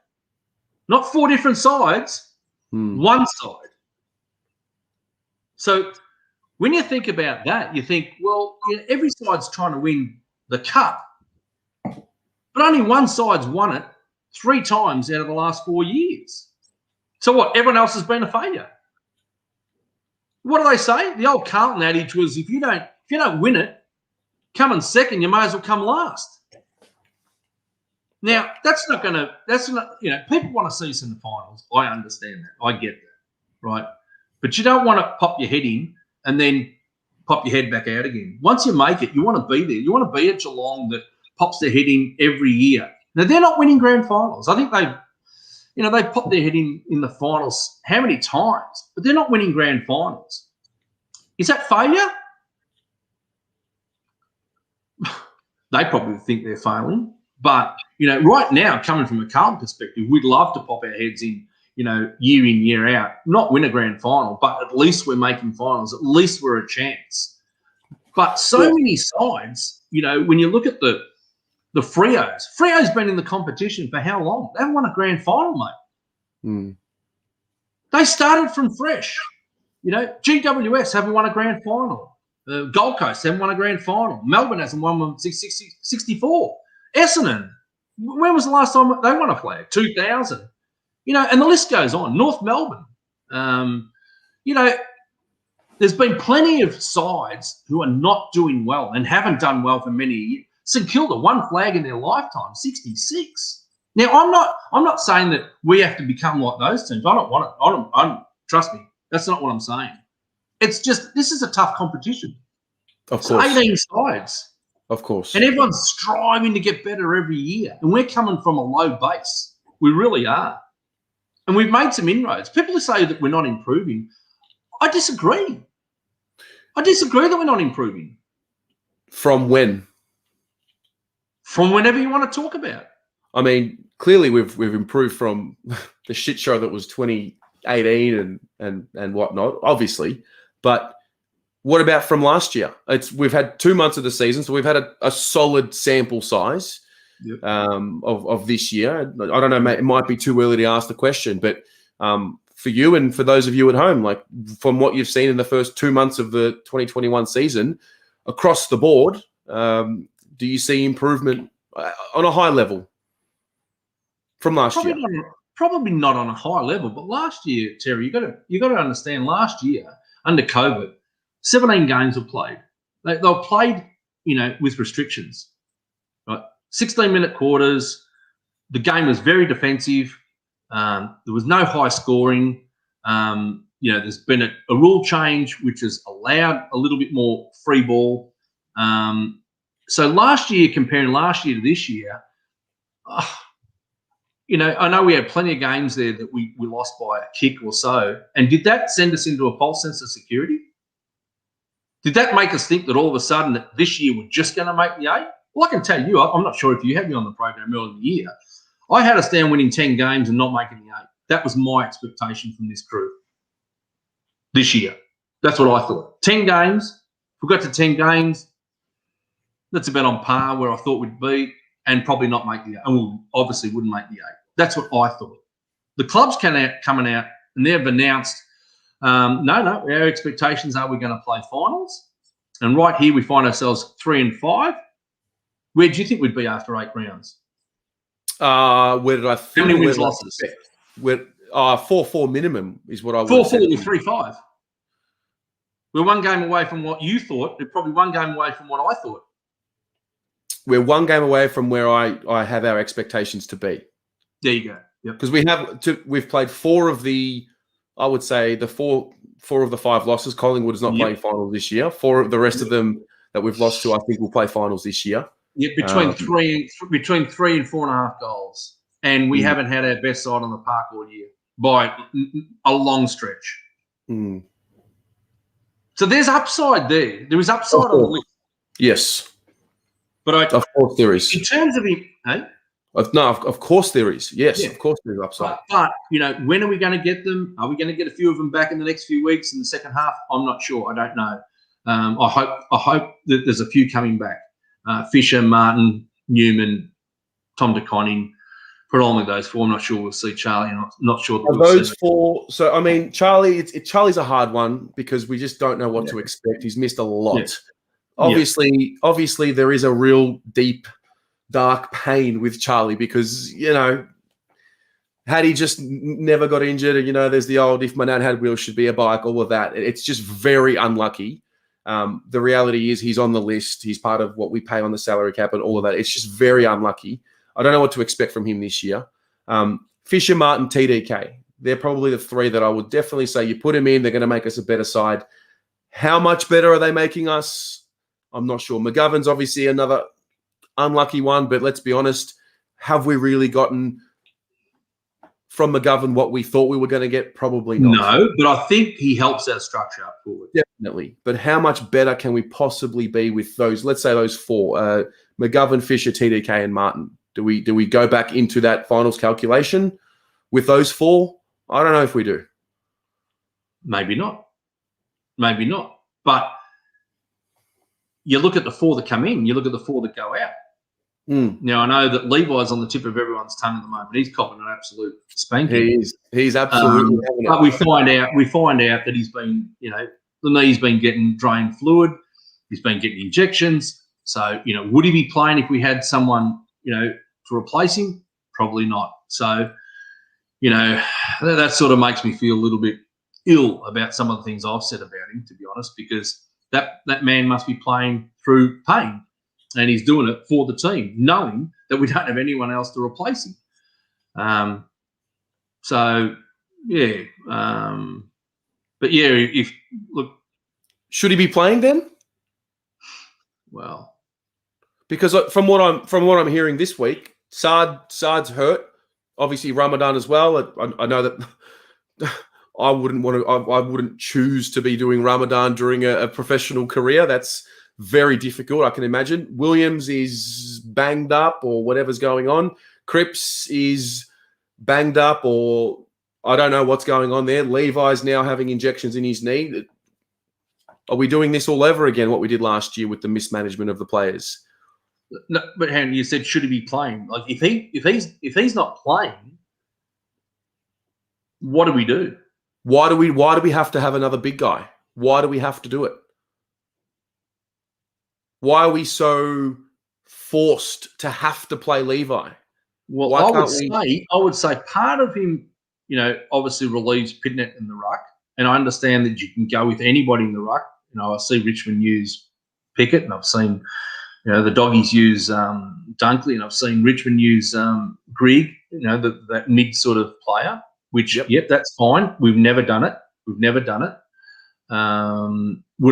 Not 4 different sides, one side. So when you think about that, you think, well, every side's trying to win the cup, but only one side's won it 3 times out of the last 4 years. So what? Everyone else has been a failure. What do they say? The old Carlton adage was, if you don't win it, come in second, you may as well come last. Now, people want to see us in the finals. I understand that. I get that, right? But you don't want to pop your head in and then pop your head back out again. Once you make it, you want to be there. You want to be at Geelong that pops their head in every year. Now, they're not winning grand finals. I think they popped their head in the finals how many times, but they're not winning grand finals. Is that failure? They probably think they're failing. But, right now, coming from a Carlton perspective, we'd love to pop our heads in, year in, year out, not win a grand final, but at least we're making finals. At least we're a chance. But so many sides, when you look at the Freo's been in the competition for how long? They haven't won a grand final, mate. They started from fresh. GWS haven't won a grand final. Gold Coast haven't won a grand final. Melbourne hasn't won one since 64. Essendon, when was the last time they won a flag? 2000. And the list goes on. North Melbourne. There's been plenty of sides who are not doing well and haven't done well for many years. St Kilda, 1 flag in their lifetime, 66. Now, I'm not saying that we have to become like those teams. I don't want it. Trust me, that's not what I'm saying. It's just this is a tough competition. Of course. 18 sides. Of course. And everyone's striving to get better every year. And we're coming from a low base. We really are. And we've made some inroads. People who say that we're not improving, I disagree. I disagree that we're not improving. From when? From whenever you want to talk about. I mean, clearly we've improved from the shit show that was 2018 and whatnot, obviously. But what about from last year? We've had 2 months of the season, so we've had a solid sample size of this year. I don't know, it might be too early to ask the question, but for you and for those of you at home, like from what you've seen in the first 2 months of the 2021 season, across the board, do you see improvement on a high level from last year? Probably not on a high level, but last year, Terry, you got to understand. Last year under COVID, 17 games were played. They were played, with restrictions. Right, 16-minute quarters. The game was very defensive. There was no high scoring. There's been a rule change which has allowed a little bit more free ball. So last year, comparing last year to this year, I know we had plenty of games there that we lost by a kick or so. And did that send us into a false sense of security? Did that make us think that all of a sudden that this year we're just going to make the 8? Well, I can tell you, I'm not sure if you had me on the program earlier in the year. I had us down winning 10 games and not making the 8. That was my expectation from this crew this year. That's what I thought. 10 games. If we got to 10 games, that's about on par where I thought we'd be, and probably not make the 8. And we obviously wouldn't make the 8. That's what I thought. The club's coming out and they've announced, no, our expectations are we're going to play finals. And right here we find ourselves 3 and 5. Where do you think we'd be after 8 rounds? Where did I think? How many wins, losses? 4-4 minimum is what I would 4-4 with 3-5. We're one game away from what you thought. We're probably one game away from what I thought. We're one game away from where I have our expectations to be. There you go. Yep. Because we've played 4 of the, I would say the 4 of the 5 losses. Collingwood is not playing finals this year. 4 of the rest of them that we've lost to, I think, will play finals this year. Yeah, between 3 and 4.5 goals, and we haven't had our best side on the park all year by a long stretch. Mm. So there's upside there. There is upside on the list. Yes, but of course there is. In terms of it, hey? No, of course there is. Yes, of course there is upside. But when are we going to get them? Are we going to get a few of them back in the next few weeks in the second half? I'm not sure. I don't know. I hope that there's a few coming back. Fisher, Martin, Newman, Tom DeConning, predominantly those 4. I'm not sure we'll see Charlie. I'm not sure that we'll those 4. So I mean, Charlie. Charlie's a hard one because we just don't know what to expect. He's missed a lot. Yeah. Obviously, there is a real deep, dark pain with Charlie because had he just never got injured, there's the old "if my nan had wheels, should be a bike." All of that. It's just very unlucky. The reality is he's on the list. He's part of what we pay on the salary cap and all of that. It's just very unlucky. I don't know what to expect from him this year. Fisher, Martin, TDK. They're probably the 3 that I would definitely say you put him in. They're going to make us a better side. How much better are they making us? I'm not sure. McGovern's obviously another unlucky one, but let's be honest. Have we really gotten from McGovern what we thought we were going to get? Probably not. No, but I think he helps our structure up forward. Definitely. But how much better can we possibly be with those, let's say those 4, McGovern, Fisher, TDK, and Martin? Do we go back into that finals calculation with those 4? I don't know if we do. Maybe not. But you look at the 4 that come in, you look at the 4 that go out. Now, I know that Levi's on the tip of everyone's tongue at the moment. He's copping an absolute spanking. He's absolutely. But we find out that he's been, the knee's been getting drained fluid. He's been getting injections. So, would he be playing if we had someone, to replace him? Probably not. So, that sort of makes me feel a little bit ill about some of the things I've said about him, to be honest, because that man must be playing through pain. And he's doing it for the team, knowing that we don't have anyone else to replace him. Should he be playing then? Well, because from what I'm hearing this week, Saad's hurt. Obviously Ramadan as well. I know that I wouldn't choose to be doing Ramadan during a professional career. That's very difficult, I can imagine. Williams is banged up or whatever's going on. Cripps is banged up or I don't know what's going on there. Levi's now having injections in his knee. Are we doing this all over again, what we did last year with the mismanagement of the players? No, but Henry, you said should he be playing? Like if he's not playing, what do we do? Why do we have to have another big guy? Why do we have to do it? Why are we so forced to have to play Levi? Well, I would say part of him, obviously relieves Pitnett in the ruck, and I understand that you can go with anybody in the ruck. I see Richmond use Pickett, and I've seen, the Doggies use Dunkley, and I've seen Richmond use Grigg, that mid sort of player. Which, yep, that's fine. We've never done it. Would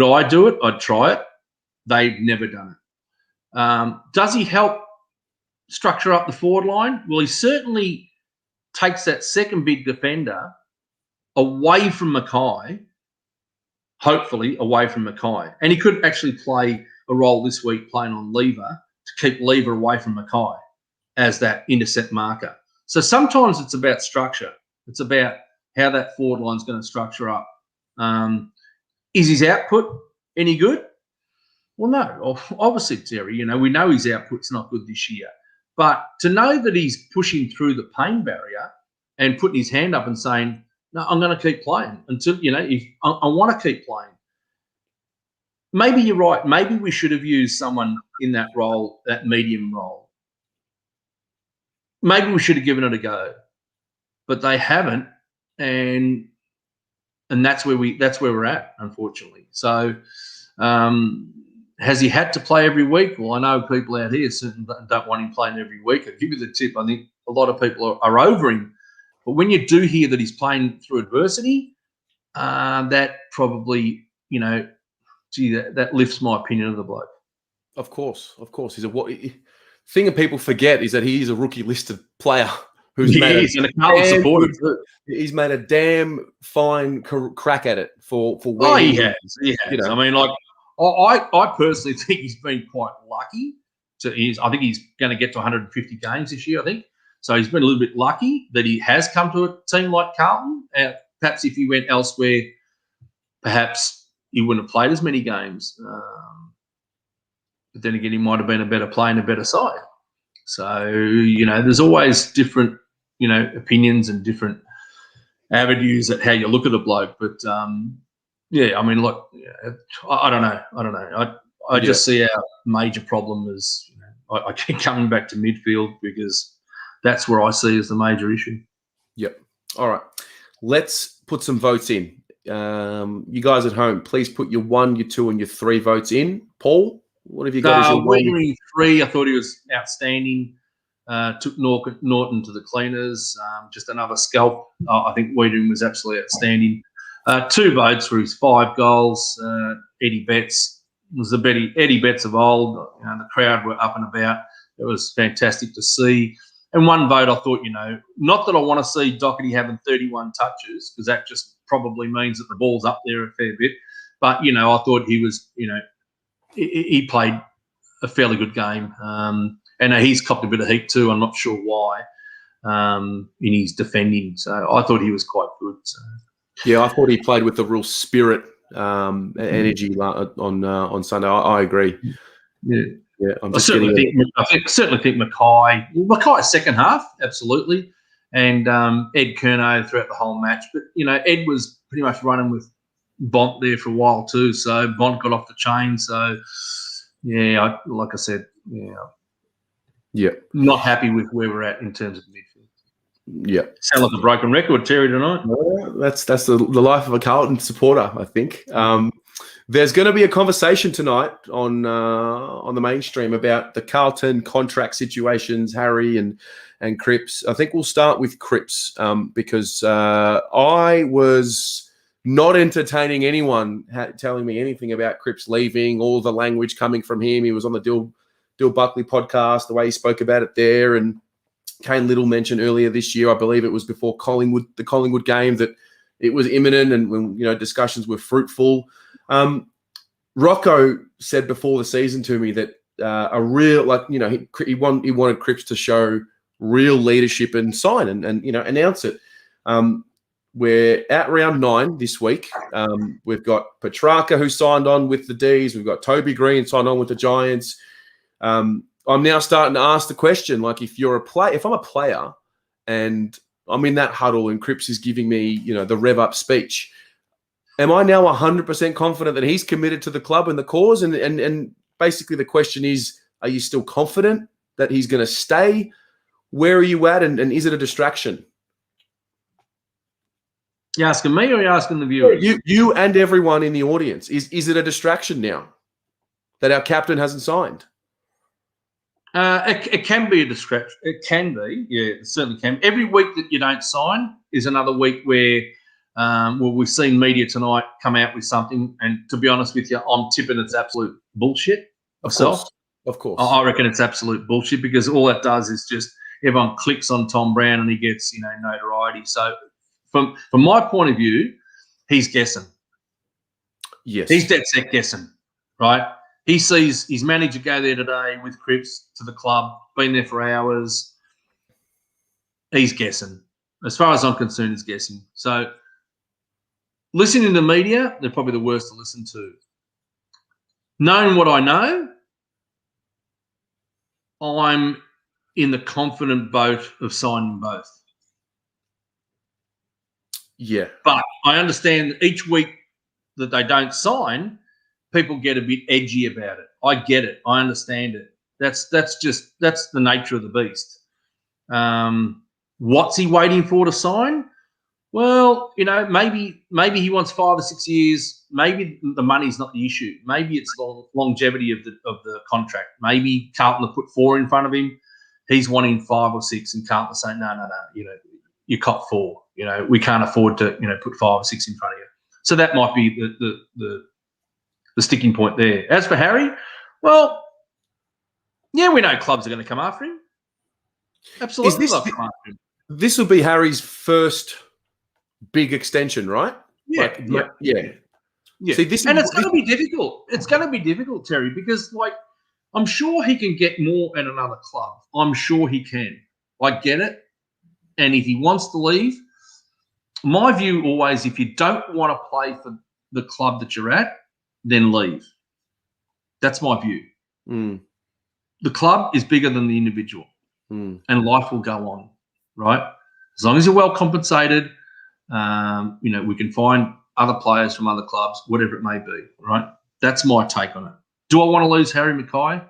I do it? I'd try it. They've never done it. Does he help structure up the forward line? Well, he certainly takes that second big defender away from Mackay, hopefully away from Mackay. And he could actually play a role this week playing on Lever to keep Lever away from Mackay as that intercept marker. So sometimes it's about structure. It's about how that forward line is going to structure up. Is his output any good? Well, no. Obviously, Terry, we know his output's not good this year. But to know that he's pushing through the pain barrier and putting his hand up and saying, no, I'm going to keep playing until, if I want to keep playing. Maybe you're right. Maybe we should have used someone in that role, that medium role. Maybe we should have given it a go, but they haven't, and that's where we're at, unfortunately. So, has he had to play every week? Well, I know people out here certainly don't want him playing every week. I'll give you the tip. I think a lot of people are over him, but when you do hear that he's playing through adversity, that probably, that lifts my opinion of the bloke. Of course. Thing that people forget is that he is a rookie listed player who's he's made a damn fine crack at it for he has. I mean, like I personally think he's been quite lucky. I think he's going to get to 150 games this year. I think so. He's been a little bit lucky that he has come to a team like Carlton. Perhaps if he went elsewhere, perhaps he wouldn't have played as many games. But then again, he might have been a better player and a better side. So, there's always different, opinions and different avenues at how you look at a bloke. But, I mean, look, I don't know. I just see our major problem as, I keep coming back to midfield because that's where I see as the major issue. Yep. All right. Let's put some votes in. You guys at home, please put your 1, your 2, and your 3 votes in. Paul? What have you got as your Wiedering 3, I thought he was outstanding. Took Norton to the cleaners. Just another scalp. I think Wiedering was absolutely outstanding. 2 votes for his 5 goals. Eddie Betts was the Eddie Betts of old. The crowd were up and about. It was fantastic to see. And 1 vote, I thought, not that I want to see Doherty having 31 touches, because that just probably means that the ball's up there a fair bit. But, I thought he was, he played a fairly good game. And he's copped a bit of heat too. I'm not sure why in his defending. So I thought he was quite good. So. Yeah, I thought he played with the real spirit, energy on Sunday. I agree. Yeah. I certainly think Mackay's second half, absolutely. And Ed Curnow throughout the whole match. But, Ed was pretty much running with Bont there for a while too, so Bont got off the chain. So, like I said, not happy with where we're at in terms of midfield. Yeah, sound like a broken record, Terry, tonight. Well, that's the life of a Carlton supporter, I think. There's going to be a conversation tonight on the mainstream about the Carlton contract situations, Harry and Cripps. I think we'll start with Cripps because I was not entertaining anyone telling me anything about Cripps leaving, all the language coming from him. He was on the Dill Buckley podcast, the way he spoke about it there. And Kane Little mentioned earlier this year, I believe it was before the Collingwood game, that it was imminent and when discussions were fruitful. Rocco said before the season to me that he wanted Cripps to show real leadership and sign and announce it. We're at round 9 this week. We've got Petrarca who signed on with the D's. We've got Toby Green signed on with the Giants. I'm now starting to ask the question, like, if I'm a player and I'm in that huddle and Cripps is giving me, the rev up speech, am I now 100% confident that he's committed to the club and the cause? And basically the question is, are you still confident that he's going to stay? Where are you at? And is it a distraction? You asking me or are you asking the viewers? You and everyone in the audience. Is it a distraction now that our captain hasn't signed? It can be a distraction. It can be. Yeah, it certainly can. Every week that you don't sign is another week where we've seen media tonight come out with something. And to be honest with you, I'm tipping it's absolute bullshit. Of course. I reckon it's absolute bullshit because all that does is just everyone clicks on Tom Brown and he gets, notoriety. So from my point of view, he's guessing. Yes. He's dead set guessing, right? He sees his manager go there today with Cripps to the club, been there for hours. He's guessing. As far as I'm concerned, he's guessing. So listening to the media, they're probably the worst to listen to. Knowing what I know, I'm in the confident boat of signing both. Yeah. But I understand each week that they don't sign, people get a bit edgy about it. I get it. I understand it. That's the nature of the beast. What's he waiting for to sign? Well, maybe he wants 5 or 6 years. Maybe the money's not the issue. Maybe it's the longevity of the contract. Maybe Carlton have put 4 in front of him. He's wanting 5 or 6, and Carlton saying, no. You cop 4. We can't afford to put 5 or 6 in front of you. So that might be the sticking point there. As for Harry, well, yeah, we know clubs are going to come after him. Absolutely, this will be Harry's first big extension, right? Yeah, yeah. See, it's going to be difficult. It's going to be difficult, Terry, because I'm sure he can get more at another club. I'm sure he can. I get it. And if he wants to leave, my view always, if you don't want to play for the club that you're at, then leave. That's my view. The club is bigger than the individual, and life will go on, right? As long as you're well compensated, we can find other players from other clubs, whatever it may be, right? That's my take on it. Do I want to lose Harry Mackay?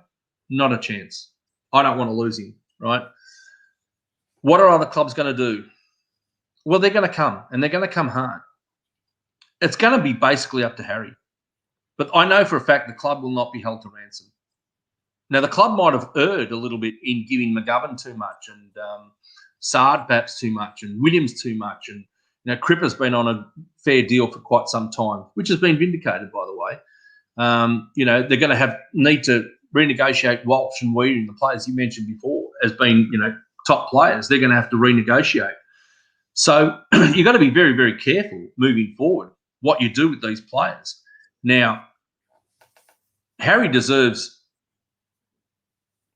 Not a chance. I don't want to lose him, right? What are other clubs going to do? Well, they're going to come, and they're going to come hard. It's going to be basically up to Harry. But I know for a fact the club will not be held to ransom. Now, the club might have erred a little bit in giving McGovern too much and Sard perhaps too much and Williams too much. And, Cripper's been on a fair deal for quite some time, which has been vindicated, by the way. They're going to need to renegotiate Walsh and Weeding, the players you mentioned before, as being, top players. They're going to have to renegotiate. So you've got to be very, very careful moving forward what you do with these players. Now, Harry deserves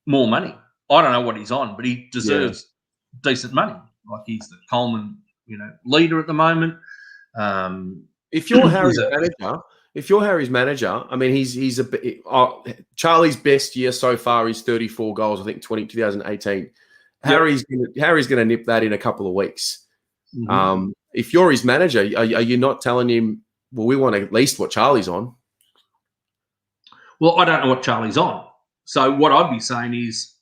more money. I don't know what he's on, but he deserves decent money. Like he's the Coleman, leader at the moment. If you're Harry's manager, I mean, he's Charlie's best year so far is 34 goals. I think 2018. Harry's going to nip that in a couple of weeks. Mm-hmm. If you're his manager, are you not telling him, well, we want at least what Charlie's on? Well, I don't know what Charlie's on. So what I'd be saying is,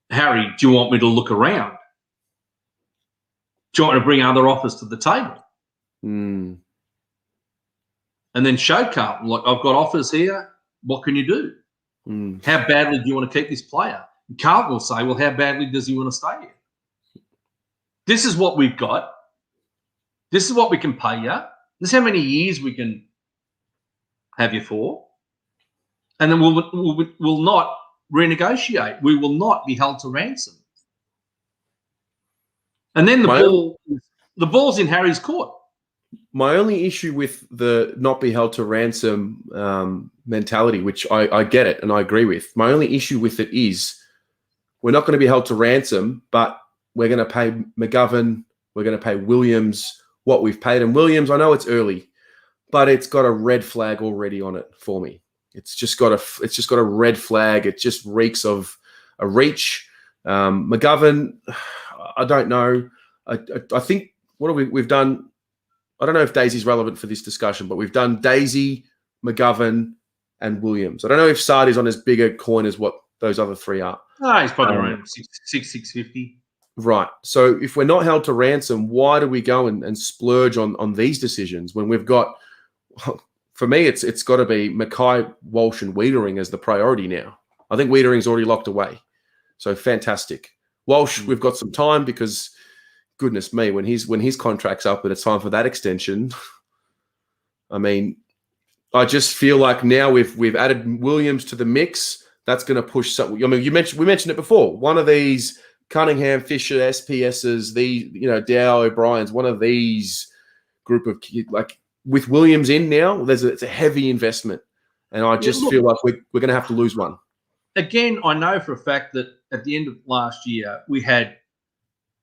Harry, do you want me to look around? Do you want to bring other offers to the table? And then show Carlton, I've got offers here. What can you do? How badly do you want to keep this player? And Carlton will say, well, how badly does he want to stay here? This is what we've got. This is what we can pay you. This is how many years we can have you for. And then we'll not renegotiate. We will not be held to ransom. And then the ball's in Harry's court. My only issue with the not be held to ransom mentality, which I get it and I agree with, my only issue with it is we're not going to be held to ransom, but we're going to pay McGovern, we're going to pay Williams what we've paid. And Williams, I know it's early, but it's got a red flag already on it for me. It's just got a red flag. It just reeks of a reach. McGovern, I don't know. I think we've done. I don't know if Daisy's relevant for this discussion, but we've done Daisy, McGovern, and Williams. I don't know if Sardi's on as big a coin as what those other three are. No, he's probably around 650. Right. So if we're not held to ransom, why do we go and splurge on these decisions when we've got? For me, it's got to be Mackay, Walsh, and Wiedering as the priority now. I think Wiedering's already locked away. So fantastic. Walsh, we've got some time because, goodness me, when his contract's up and it's time for that extension, I mean, I just feel like now we've added Williams to the mix. That's going to push something. I mean, we mentioned it before. One of these Cunningham, Fisher, SPSs, Dow O'Brien's, one of these group of kids, like with Williams in now, it's a heavy investment. And I just feel like we're going to have to lose one. Again, I know for a fact that at the end of last year, we had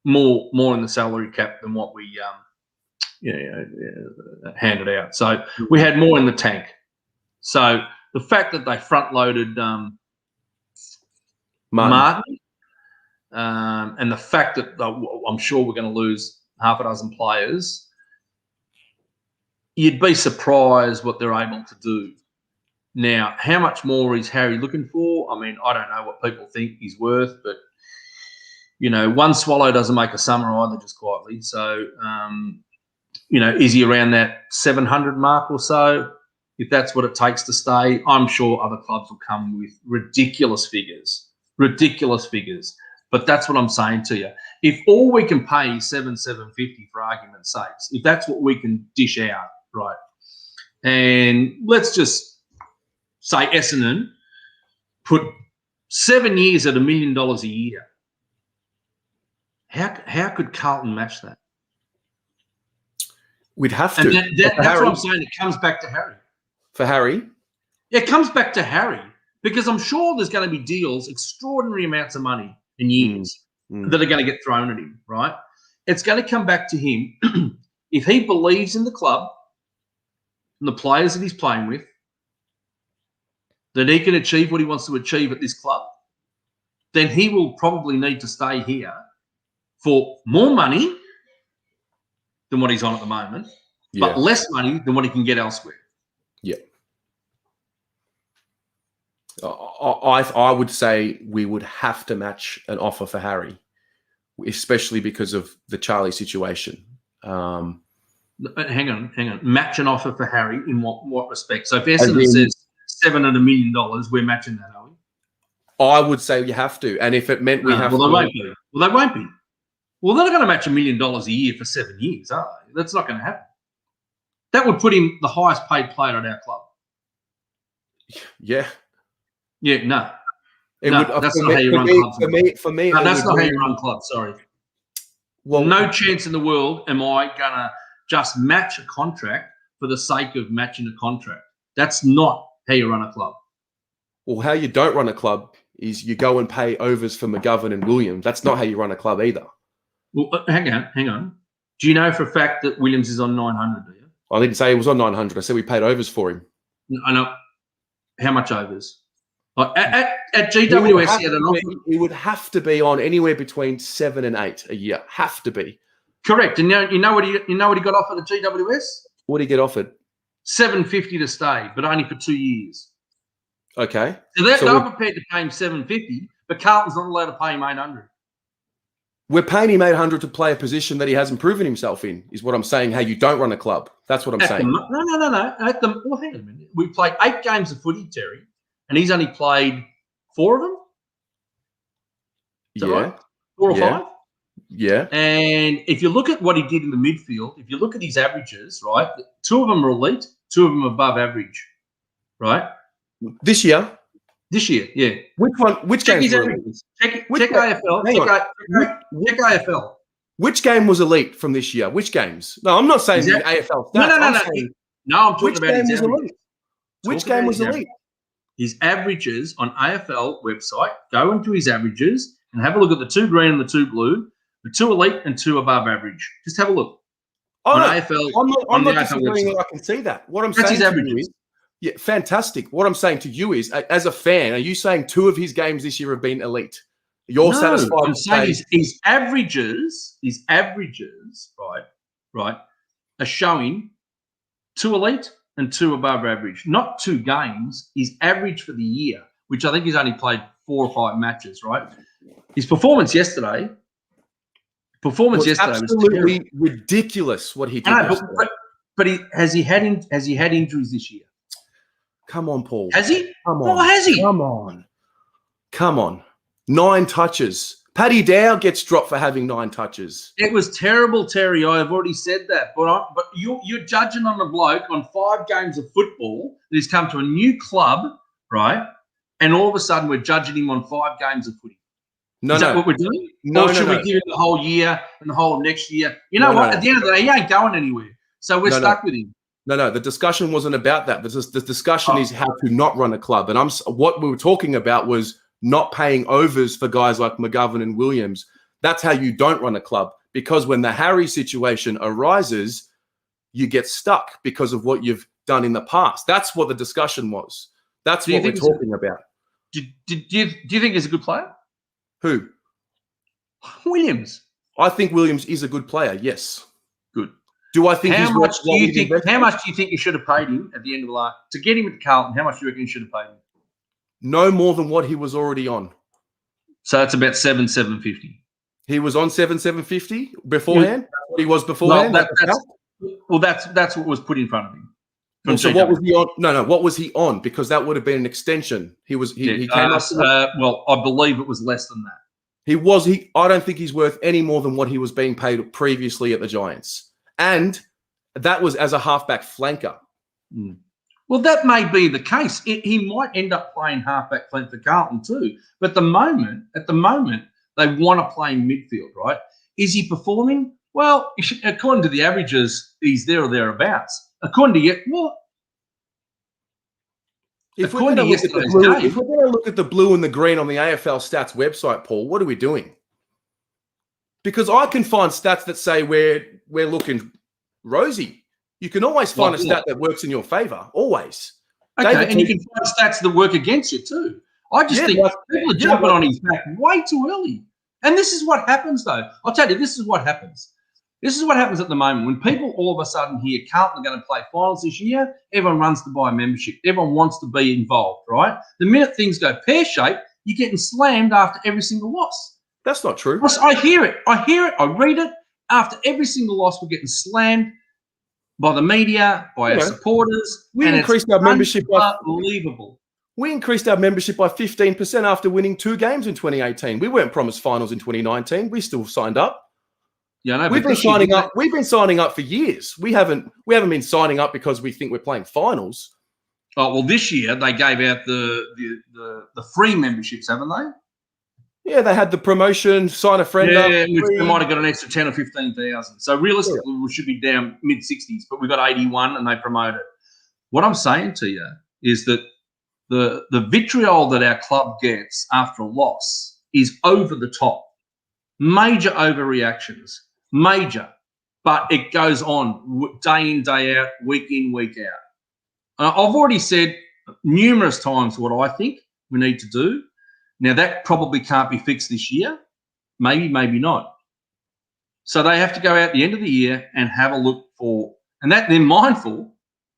more in the salary cap than what we handed out. So we had more in the tank. So the fact that they front-loaded Martin and the fact that I'm sure we're going to lose half a dozen players, you'd be surprised what they're able to do. Now, how much more is Harry looking for? I mean, I don't know what people think he's worth, but, one swallow doesn't make a summer either, just quietly. So, is he around that 700 mark or so? If that's what it takes to stay, I'm sure other clubs will come with ridiculous figures. But that's what I'm saying to you. If all we can pay is $750 for argument's sake, if that's what we can dish out, right? And let's just say Essendon put 7 years at $1 million a year. How could Carlton match that? We'd have to. And that's what I'm saying. It comes back to Harry. For Harry? It comes back to Harry because I'm sure there's going to be deals, extraordinary amounts of money in years that are going to get thrown at him, right? It's going to come back to him. If he believes in the club and the players that he's playing with, that he can achieve what he wants to achieve at this club, then he will probably need to stay here for more money than what he's on at the moment, but less money than what he can get elsewhere. Yeah. I would say we would have to match an offer for Harry, especially because of the Charlie situation. Hang on. Match an offer for Harry in what respect? So if Essendon says $700 million, we're matching that, are we? I would say you have to. And if it meant we have to. They won't be. Well, they won't be. Well, they're not going to match $1 million a year for 7 years, are they? That's not going to happen. That would put him the highest paid player at our club. Yeah. Yeah, no. That's not how you run clubs. For me, no, that's not how you run clubs, sorry. Well, no chance in the world am I going to just match a contract for the sake of matching a contract. That's not how you run a club. Well, how you don't run a club is you go and pay overs for McGovern and Williams. That's not how you run a club either. Well, hang on. Do you know for a fact that Williams is on 900, do you? I didn't say he was on 900. I said we paid overs for him. I know. How much overs? At GWS, he had an offer. He would have to be on anywhere between 7 and 8 a year. Have to be. Correct. And you know what he got offered at GWS? What did he get offered? $750 to stay, but only for 2 years. Okay. So they're prepared to pay him $750, but Carlton's not allowed to pay him $800. We're paying him $800 to play a position that he hasn't proven himself in, is what I'm saying, how you don't run a club. That's what I'm saying. No. Well, hang on a minute. We played 8 games of footy, Terry, and he's only played 4 of them? Is that right? 4 or 5? Yeah. And if you look at what he did in the midfield, if you look at his averages, right, 2 of them are elite, 2 of them are above average, right? This year? This year, yeah. Which one? Which game? Check AFL. Check AFL. Which game was elite from this year? Which games? No, I'm not saying the AFL. No. No, I'm talking about his averages. Which game was elite? His averages on AFL website. Go into his averages and have a look at the 2 green and the 2 blue, the 2 elite and 2 above average. Just have a look. AFL. I'm not disagreeing that I can see that. What I'm saying to you is, yeah, fantastic. What I'm saying to you is, as a fan, are you saying 2 of his games this year have been elite? You're satisfied? I'm saying his averages, right, are showing 2 elite and 2 above average. Not 2 games. His average for the year, which I think he's only played 4 or 5 matches, right? His performance yesterday was absolutely ridiculous. What he did, but has he had injuries this year? Come on, Paul. Has he? Come on. Oh, has he? Come on. 9 touches. Paddy Dow gets dropped for having 9 touches. It was terrible, Terry. I have already said that. But you're judging on a bloke on 5 games of football that has come to a new club, right? And all of a sudden we're judging him on 5 games of footy. No, Is that what we're doing? Or should we give him the whole year and the whole of next year? You know what? At the end of the day, he ain't going anywhere. So we're stuck with him. No. The discussion wasn't about that. The discussion is how to not run a club. And what we were talking about was not paying overs for guys like McGovern and Williams. That's how you don't run a club. Because when the Harry situation arises, you get stuck because of what you've done in the past. That's what the discussion was. That's what we're talking about. Do you think he's a good player? Who? Williams. I think Williams is a good player, yes. Good. Do I think how much do you think you should have paid him at the end of the last to get him at Carlton? How much do you reckon you should have paid him? No more than what he was already on. So it's about $750. He was on $750 beforehand. That's what he was beforehand. That's what was put in front of him. And so what was he on? No. What was he on? Because that would have been an extension. He came up. Well, I believe it was less than that. I don't think he's worth any more than what he was being paid previously at the Giants, and that was as a halfback flanker. Mm. Well, that may be the case. He might end up playing halfback flank for Carlton too. But at the moment, they want to play midfield, right? Is he performing? Well, according to the averages, he's there or thereabouts. According to you, well, if we're going to look at the blue and the green on the AFL stats website, Paul, what are we doing? Because I can find stats that say we're looking rosy. You can always find a stat that works in your favour, always. Okay, and you can find stats that work against you too. I just think people are jumping on his back way too early. And this is what happens, though. I'll tell you, this is what happens. This is what happens at the moment. When people all of a sudden hear Carlton are going to play finals this year, everyone runs to buy a membership. Everyone wants to be involved, right? The minute things go pear-shaped, you're getting slammed after every single loss. That's not true. I hear it. I read it. After every single loss, we're getting slammed by the media, by our supporters. We increased our membership. Unbelievable. We increased our membership by 15% after winning 2 games in 2018. We weren't promised finals in 2019. We still signed up. Yeah, no, we've been signing up. We've been signing up for years. We haven't been signing up because we think we're playing finals. Oh well, this year they gave out the free memberships, haven't they? Yeah, they had the promotion, sign a friend up. Yeah, we might have got an extra 10 or 15,000. So realistically, we should be down mid-60s, but we got 81 and they promoted. What I'm saying to you is that the vitriol that our club gets after a loss is over the top. Major overreactions. Major. But it goes on day in, day out, week in, week out. I've already said numerous times what I think we need to do. Now, that probably can't be fixed this year. Maybe, maybe not. So they have to go out at the end of the year and have a look for, and that they're mindful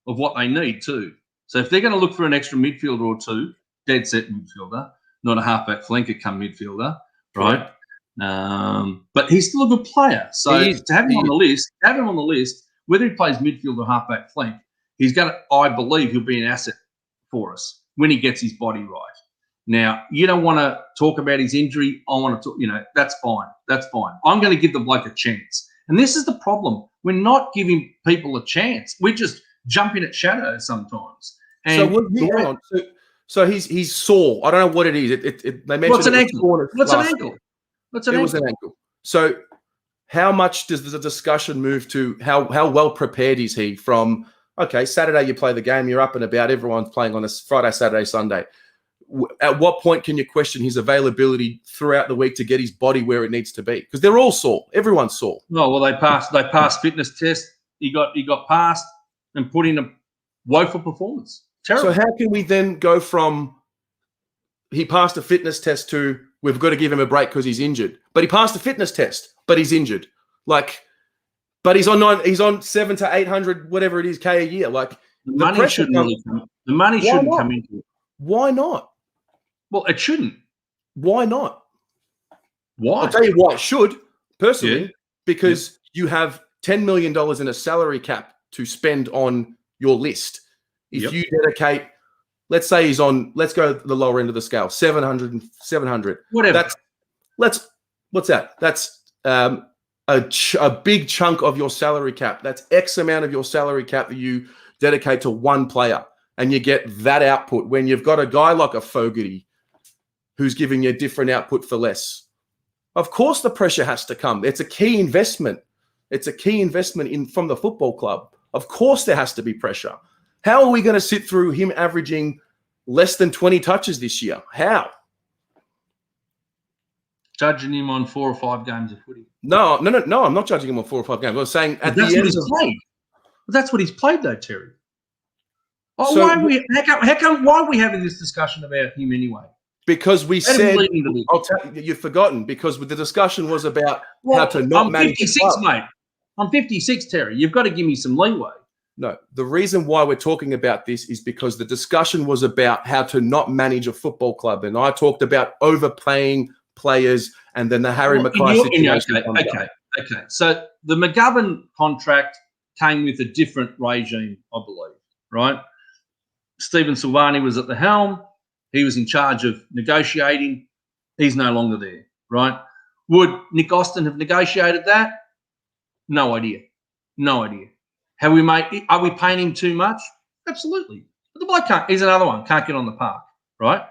of what they need too. So if they're going to look for an extra midfielder or two, dead set midfielder, not a halfback flanker come midfielder, right? But he's still a good player. So to have him on the list, whether he plays midfield or halfback flank, I believe he'll be an asset for us when he gets his body right. Now, you don't want to talk about his injury. I want to talk, that's fine. That's fine. I'm going to give the bloke a chance. And this is the problem. We're not giving people a chance. We're just jumping at shadows sometimes. And so he's sore. I don't know what it is. They mentioned what's an ankle? What's an ankle? It was an ankle. So how much does the discussion move to how well prepared is he from, okay, Saturday you play the game, you're up and about, everyone's playing on a Friday, Saturday, Sunday. At what point can you question his availability throughout the week to get his body where it needs to be? Because they're all sore. Everyone's sore. Oh, well, they passed fitness test. He got passed and put in a woeful performance. Terrible. So how can we then go from he passed a fitness test to we've got to give him a break because he's injured? But he passed a fitness test, but he's injured. But he's on 700 to 800, whatever it is, K a year. Like the money shouldn't come into it. Why not? Well, it shouldn't. Why not? Why? I'll tell you why it should, personally, because you have $10 million in a salary cap to spend on your list. If you dedicate, let's say he's on, let's go the lower end of the scale, 700. Whatever. What's that? That's a big chunk of your salary cap. That's X amount of your salary cap that you dedicate to one player. And you get that output when you've got a guy like a Fogarty who's giving you a different output for less. Of course the pressure has to come. It's a key investment. It's a key investment from the football club. Of course there has to be pressure. How are we going to sit through him averaging less than 20 touches this year? How? Judging him on 4 or 5 games of footy. No. I'm not judging him on 4 or 5 games. I was saying at the that's end what he's of, played. That's what he's played, though, Terry. Oh, So- why are we having this discussion about him anyway? because we Let him said, lead me the league. you've forgotten, because the discussion was about how to not I'm manage the 56, club. mate. I'm 56, Terry. You've got to give me some leeway. No, the reason why we're talking about this is because the discussion was about how to not manage a football club. And I talked about overplaying players and then the Harry Mackay situation. Okay. So the McGovern contract came with a different regime, I believe, right? Stephen Silvani was at the helm. He was in charge of negotiating. He's no longer there, right? Would Nick Austin have negotiated that? No idea. Are we paying him too much? Absolutely. But the bloke can't. He's another one. Can't get on the park, right?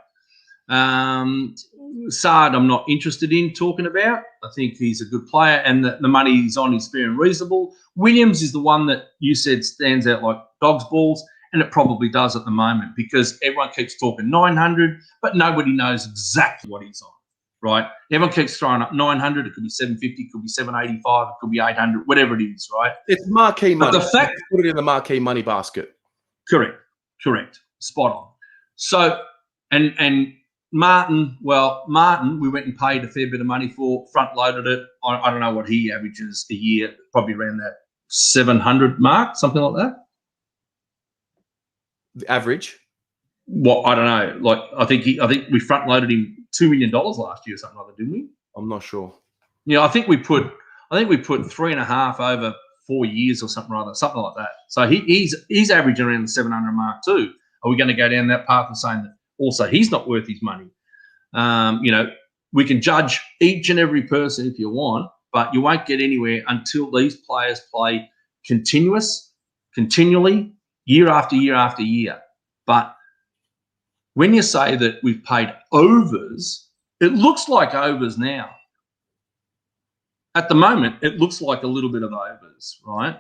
Saad, I'm not interested in talking about. I think he's a good player, and the money he's on is fair and reasonable. Williams is the one that you said stands out like dog's balls, and it probably does at the moment because everyone keeps talking 900, but nobody knows exactly what he's on, right? Everyone keeps throwing up 900. It could be 750, it could be 785, it could be 800, whatever it is, right? It's marquee money. But the fact, put it in the marquee money basket. correct, spot on. So, and Martin, we went and paid a fair bit of money for, front loaded it. I don't know what he averages a year, probably around that 700 mark, something like that. The average. What, I don't know. Like I think we front loaded him $2 million last year or something like that, didn't we? I'm not sure. Yeah, I think we put 3.5 over 4 years or something like that. So he's averaging around the 700 mark too. Are we going to go down that path and saying that also he's not worth his money? We can judge each and every person if you want, but you won't get anywhere until these players play continually, year after year after year. But when you say that we've paid overs, it looks like overs now. At the moment, it looks like a little bit of overs, right?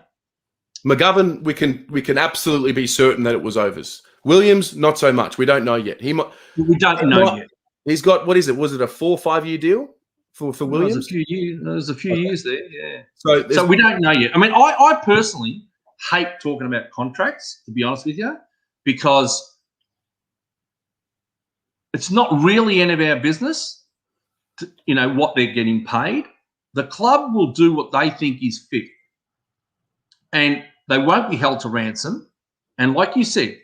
McGovern, we can absolutely be certain that it was overs. Williams, not so much. We don't know yet. We don't know yet. He's got, what is it? Was it a 4 or 5 year deal for Williams? There was a few years there, yeah. So we don't know yet. I mean, I personally hate talking about contracts, to be honest with you, because it's not really any of our business, what they're getting paid. The club will do what they think is fit, and they won't be held to ransom. And like you said,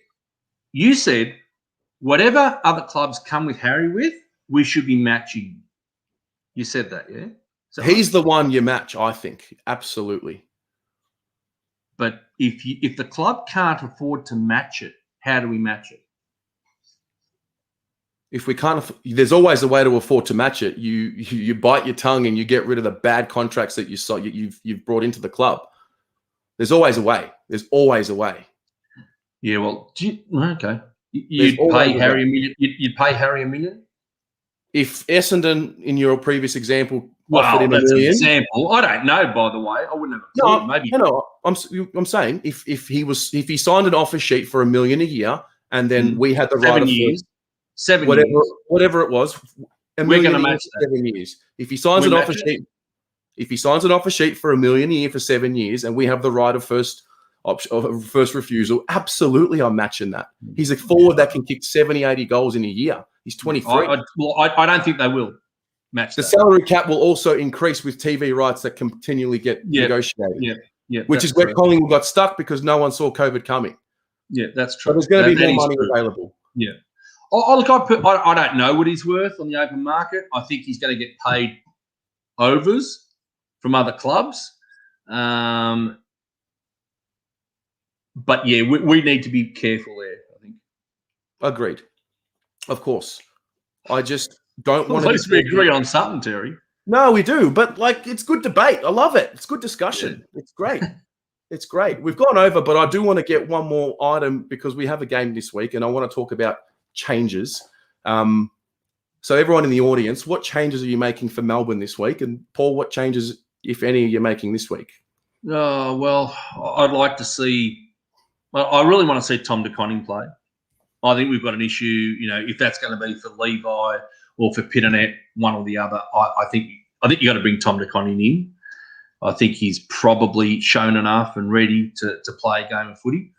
whatever other clubs come with Harry with, we should be matching. You said that, yeah? So he's the one you match, I think. Absolutely. But if the club can't afford to match it, how do we match it? If we can't, there's always a way to afford to match it. You bite your tongue and you get rid of the bad contracts that you've brought into the club. There's always a way. Yeah, well, okay. You'd pay Harry $1 million. You'd pay Harry $1 million. If Essendon, in your previous example, offered him $1 million, an example. I don't know. By the way, I wouldn't have. No, maybe. No. I'm saying if he signed an offer sheet for $1 million a year, and then we had the right of 7 years, whatever it was, we're going to match that. 7 years. If he signs an offer sheet, for $1 million a year for 7 years, and we have the right of first refusal, absolutely, I'm matching that. He's a forward that can kick 70, 80 goals in a year. He's 23. I don't think they will match the that. salary cap will also increase with TV rights that continually get negotiated. Yeah, which is where Collingwood got stuck because no one saw COVID coming. Yeah, that's true. So there's going to be more money available. Yeah. I don't know what he's worth on the open market. I think he's going to get paid overs from other clubs. But yeah, we need to be careful there, I think. Agreed. Of course. I just don't want to... At least we agree on something, Terry. No, we do. But, it's good debate. I love it. It's good discussion. Yeah. It's great. It's great. We've gone over, but I do want to get one more item because we have a game this week and I want to talk about changes. So everyone in the audience, what changes are you making for Melbourne this week? And Paul, what changes, if any, are you making this week? Well, I'd like to see. Well, I really want to see Tom de Koning play. I think we've got an issue. If that's going to be for Levi or for Pitternet, one or the other. I think you got to bring Tom de Koning in. I think he's probably shown enough and ready to play a game of footy.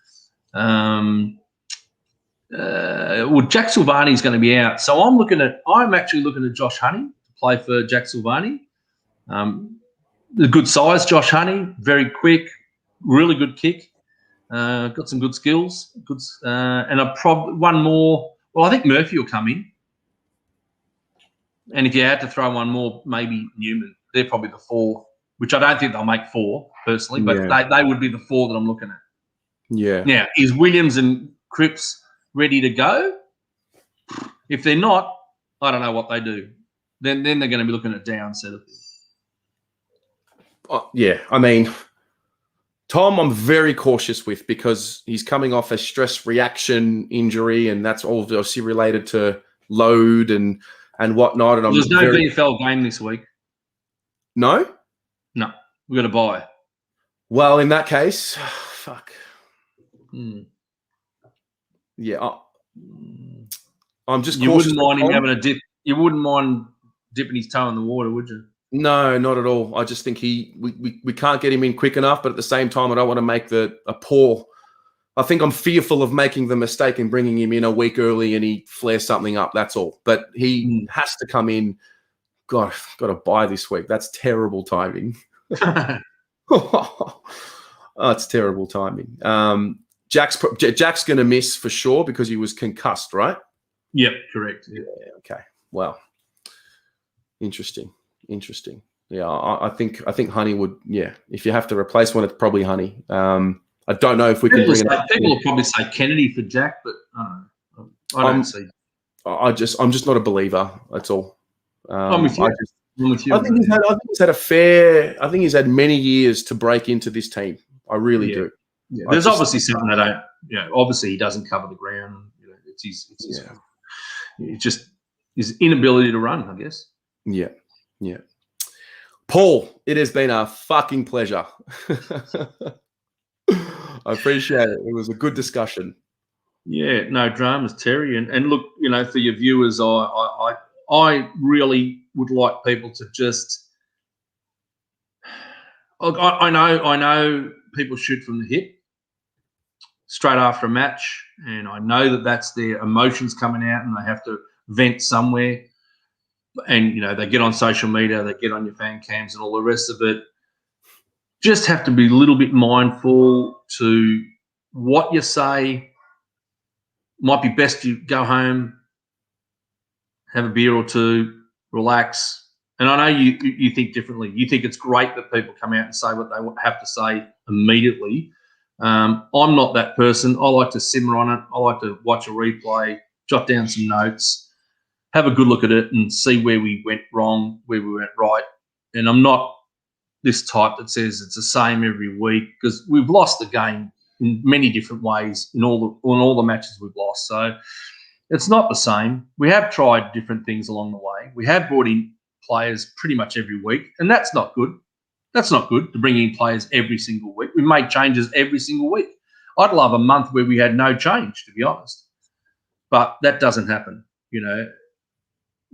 Jack Silvani's going to be out, so I'm actually looking at Josh Honey to play for Jack Silvani. The good size, Josh Honey, very quick, really good kick, got some good skills, and one more. Well, I think Murphy will come in, and if you had to throw one more, maybe Newman. They're probably the four, which I don't think they'll make four personally, but they would be the four that I'm looking at. Yeah. Now, is Williams and Cripps ready to go? If they're not, I don't know what they do. Then they're going to be looking at down set of things. Yeah, I mean, Tom, I'm very cautious with because he's coming off a stress reaction injury, and that's all obviously related to load and whatnot. And there's no VFL game this week. No, we've got to buy. Well, in that case, fuck. Yeah, I'm just. You wouldn't mind him having a dip. You wouldn't mind dipping his toe in the water, would you? No, not at all. I just think we can't get him in quick enough, but at the same time, I don't want to make a poor. I think I'm fearful of making the mistake and bringing him in a week early and he flares something up. That's all. But he has to come in. God, I've got to buy this week. That's terrible timing. Oh, it's terrible timing. Jack's going to miss for sure because he was concussed, right? Yep, correct. Yeah. Okay. Well, interesting. Yeah, I think Honey would. Yeah, if you have to replace one, it's probably Honey. I don't know if we can bring it up. People will probably say Kennedy for Jack, but I don't see. I'm just not a believer. That's all. I'm with you. I think he's had a fair. I think he's had many years to break into this team. I really do. Yeah. There's obviously something that obviously he doesn't cover the ground. It's just his inability to run, I guess. Yeah. Paul, it has been a fucking pleasure. I appreciate it. It was a good discussion. Yeah, no dramas, Terry. And look, for your viewers, I really would like people to just. I know people shoot from the hip straight after a match, and I know that that's their emotions coming out, and they have to vent somewhere. And they get on social media, they get on your fan cams, and all the rest of it. Just have to be a little bit mindful to what you say. Might be best you go home, have a beer or two, relax. And I know you think differently. You think it's great that people come out and say what they have to say immediately. I'm not that person. I like to simmer on it. I like to watch a replay, jot down some notes, have a good look at it and see where we went wrong, where we went right. And I'm not this type that says it's the same every week because we've lost the game in many different ways in all the matches we've lost. So it's not the same. We have tried different things along the way. We have brought in players pretty much every week, and that's not good. That's not good to bring in players every single week. We make changes every single week. I'd love a month where we had no change, to be honest. But that doesn't happen,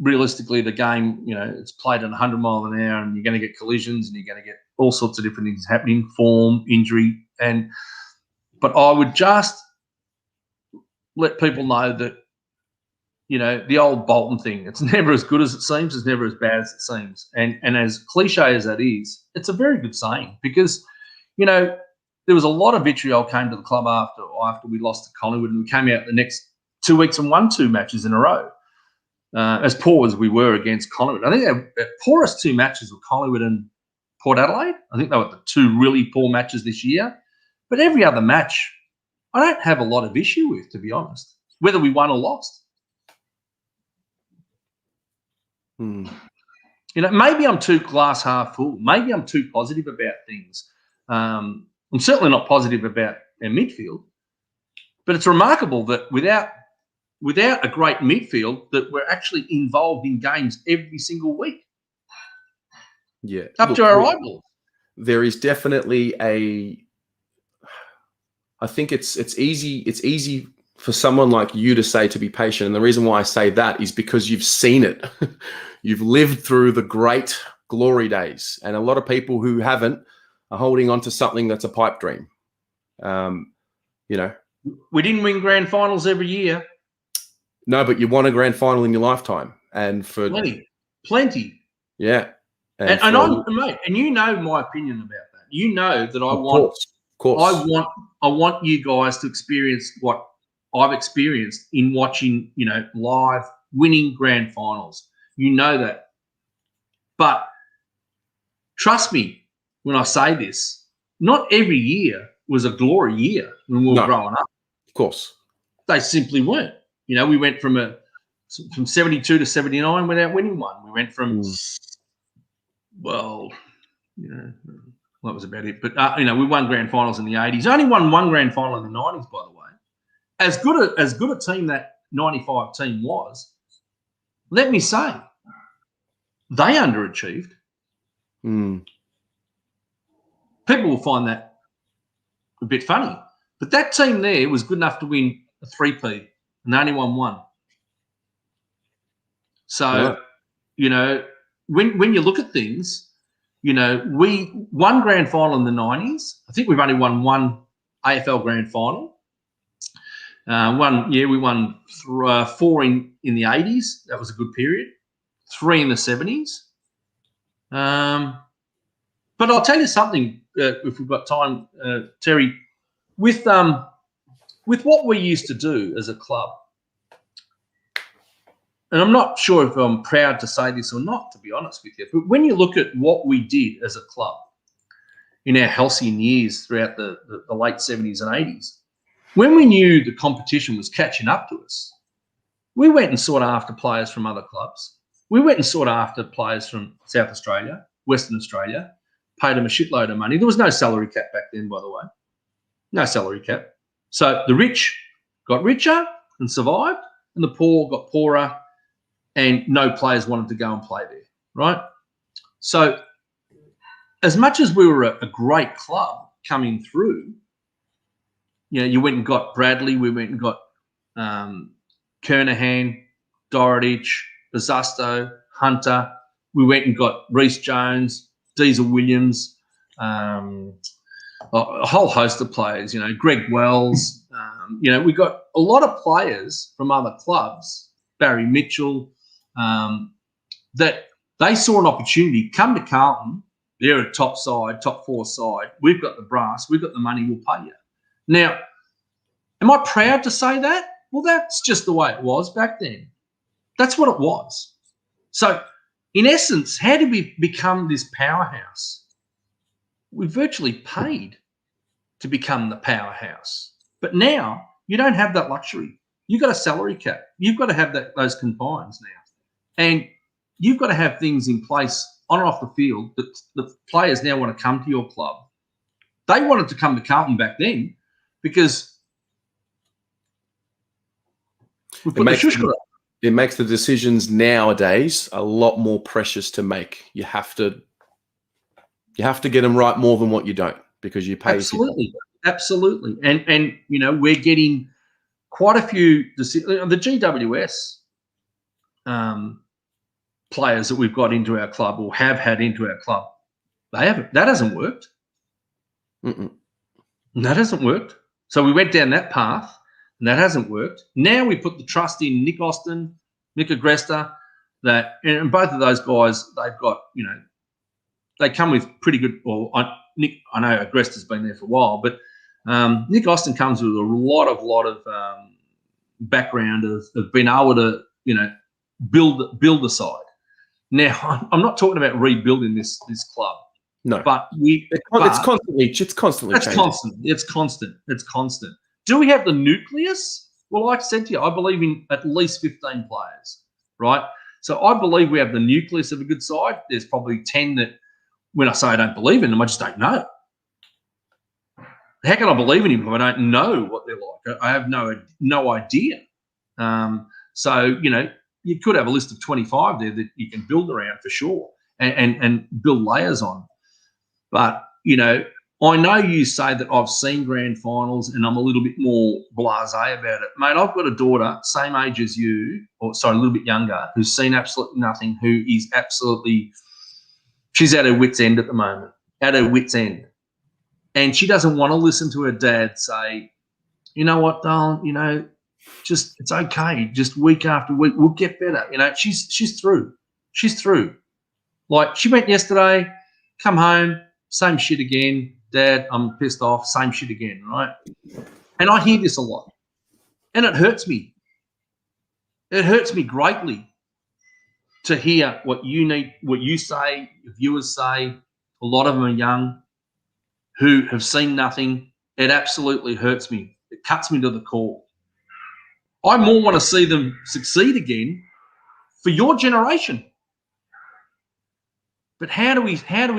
Realistically, the game, it's played at 100 miles an hour and you're going to get collisions and you're going to get all sorts of different things happening, form, injury. But I would just let people know that, the old Bolton thing, it's never as good as it seems, it's never as bad as it seems. And as cliche as that is, it's a very good saying because, there was a lot of vitriol came to the club after we lost to Collingwood and we came out the next 2 weeks and won 2 matches in a row. As poor as we were against Collingwood. I think the poorest 2 matches were Collingwood and Port Adelaide. I think they were the 2 really poor matches this year. But every other match, I don't have a lot of issue with, to be honest, whether we won or lost. Maybe I'm too glass half full. Maybe I'm too positive about things. I'm certainly not positive about our midfield. But it's remarkable that without without a great midfield that were actually involved in games every single week. Yeah. Up to our eyeballs. There is definitely I think it's easy for someone like you to say to be patient. And the reason why I say that is because you've seen it. You've lived through the great glory days. And a lot of people who haven't are holding on to something that's a pipe dream. You know. We didn't win grand finals every year. No, but you won a grand final in your lifetime. And for plenty. Yeah. And I'm, mate, and you know my opinion about that. You know that Of course. I want you guys to experience what I've experienced in watching, you know, live winning grand finals. You know that. But trust me when I say this, not every year was a glory year when we were growing up. Of course. They simply weren't. You know, we went from 72 to 79 without winning one. We went from well, you know, that was about it. But, you know, we won grand finals in the 80s. Only won one grand final in the 90s, by the way. As good a team that 95 team was, let me say, they underachieved. People will find that a bit funny. But that team there was good enough to win a 3P, and they only won one. So, you know, when you look at things, you know, we won grand final in the 90s. I think we've only won one AFL grand final. We won 4 in the 80s. That was a good period. 3 in the 70s. But I'll tell you something, if we've got time, Terry, with what we used to do as a club, and I'm not sure if I'm proud to say this or not, to be honest with you, but when you look at what we did as a club in our halcyon years throughout the late 70s and 80s, when we knew the competition was catching up to us, we went and sought after players from other clubs. We went and sought after players from South Australia, Western Australia, paid them a shitload of money. There was no salary cap back then, by the way. No salary cap. So the rich got richer and survived, and the poor got poorer, and no players wanted to go and play there, right? So as much as we were a great club coming through, you know, you went and got Bradley, we went and got Kernahan, Dorotich, Bazusto, Hunter. We went and got Reece Jones, Diesel Williams, a whole host of players, you know, Greg Wells. You know, we got a lot of players from other clubs, Barry Mitchell, that they saw an opportunity. Come to Carlton, they're a top side, top 4 side. We've got the brass, we've got the money, we'll pay you. Now, am I proud to say that? Well, that's just the way it was back then. That's what it was. So, in essence, how did we become this powerhouse? We virtually paid to become the powerhouse. But now, you don't have that luxury. You've got a salary cap. You've got to have those confines now. And you've got to have things in place on and off the field that the players now want to come to your club. They wanted to come to Carlton back then because we put the shushka up. It makes the decisions nowadays a lot more precious to make. You have to get them right more than what you don't, because you pay. Absolutely. And you know, we're getting quite a few the GWS players that we've got into our club or have had into our club. That hasn't worked. That hasn't worked. So we went down that path. And that hasn't worked. Now we put the trust in Nick Austin, Nick Agresta, and both of those guys, they've got, you know, they come with pretty good. Well, I know Agresta's been there for a while, but Nick Austin comes with a lot of background of being able to, you know, build the side. Now, I'm not talking about rebuilding this club. No, but it's constantly changing. It's constant. Do we have the nucleus? Well, like I said to you, I believe in at least 15 players, right? So I believe we have the nucleus of a good side. There's probably 10 that, when I say I don't believe in them, I just don't know. How can I believe in him if I don't know what they're like? I have no idea. So, you could have a list of 25 there that you can build around for sure and build layers on. But, I know you say that I've seen grand finals and I'm a little bit more blasé about it. Mate, I've got a daughter, same age as you, a little bit younger, who's seen absolutely nothing, who is she's at her wit's end at the moment, at her wit's end. And she doesn't want to listen to her dad say, you know what, darling, just it's okay. Just week after week, we'll get better. She's through. She's through. Like, she went yesterday, come home, same shit again. Dad, I'm pissed off, same shit again, right? And I hear this a lot. And it hurts me. It hurts me greatly to hear what you say, your viewers say. A lot of them are young who have seen nothing. It absolutely hurts me. It cuts me to the core. I more want to see them succeed again for your generation. But how do we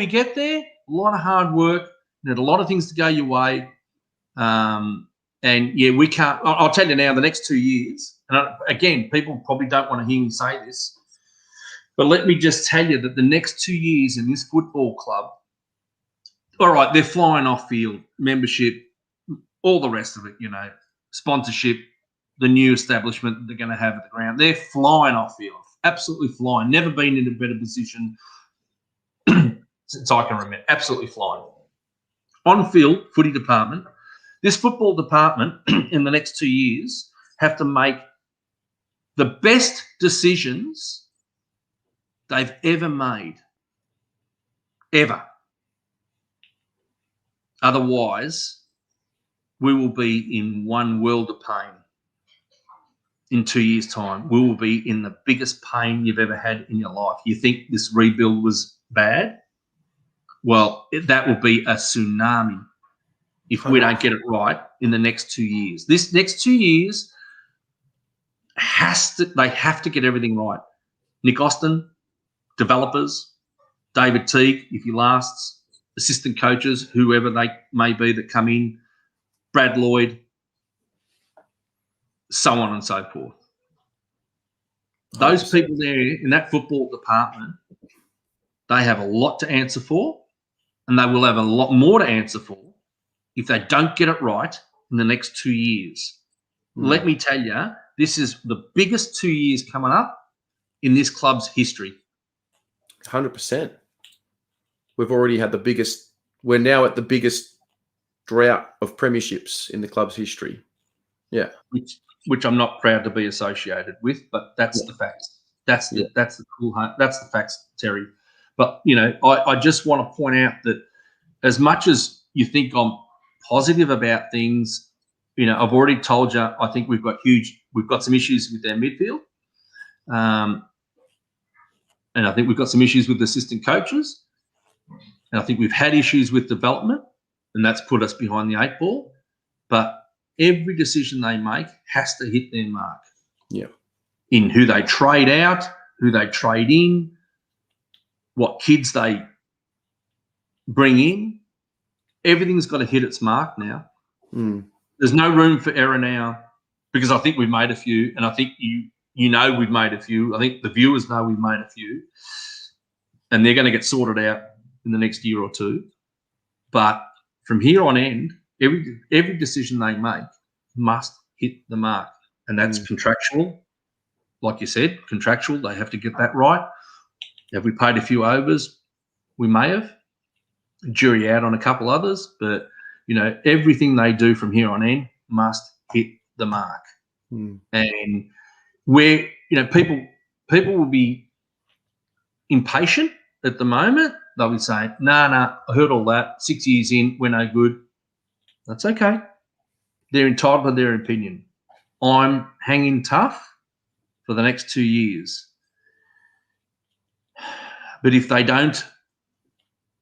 get there? A lot of hard work. There's a lot of things to go your way. We can't. I'll tell you now, the next 2 years, and again, people probably don't want to hear me say this, but let me just tell you that the next 2 years in this football club, all right, they're flying off field, membership, all the rest of it, sponsorship, the new establishment that they're going to have at the ground. They're flying off field, absolutely flying. Never been in a better position since I can remember. Absolutely flying. On field, footy department, this football department in the next 2 years have to make the best decisions they've ever made. Ever. Otherwise, we will be in one world of pain. In 2 years' time, we will be in the biggest pain you've ever had in your life. You think this rebuild was bad? Well, that will be a tsunami if we don't get it right in the next 2 years. This next 2 years they have to get everything right. Nick Austin, developers, David Teague, if he lasts, assistant coaches, whoever they may be that come in, Brad Lloyd, so on and so forth. Those people there in that football department, they have a lot to answer for, and they will have a lot more to answer for if they don't get it right in the next 2 years. Let me tell you, this is the biggest 2 years coming up in this club's history. 100%. We've already had we're now at the biggest drought of premierships in the club's history. Yeah. Which I'm not proud to be associated with, but that's the facts. That's the facts, Terry. But, I just want to point out that as much as you think I'm positive about things, I've already told you, I think we've got some issues with our midfield. And I think we've got some issues with assistant coaches. And I think we've had issues with development, and that's put us behind the 8 ball. But every decision they make has to hit their mark. Yeah. In who they trade out, who they trade in, what kids they bring in. Everything's got to hit its mark now. There's no room for error now, because I think we've made a few, and I think we've made a few. I think the viewers know we've made a few, and they're going to get sorted out in the next year or two. But from here on end, every decision they make must hit the mark, and that's contractual. Like you said, contractual. They have to get that right. Have we paid a few overs? We may have. Jury out on a couple others, but everything they do from here on in must hit the mark. And where people will be impatient at the moment. They'll be saying, "Nah, I heard all that. 6 years in, we're no good." That's okay. They're entitled to their opinion. I'm hanging tough for the next 2 years. But if they don't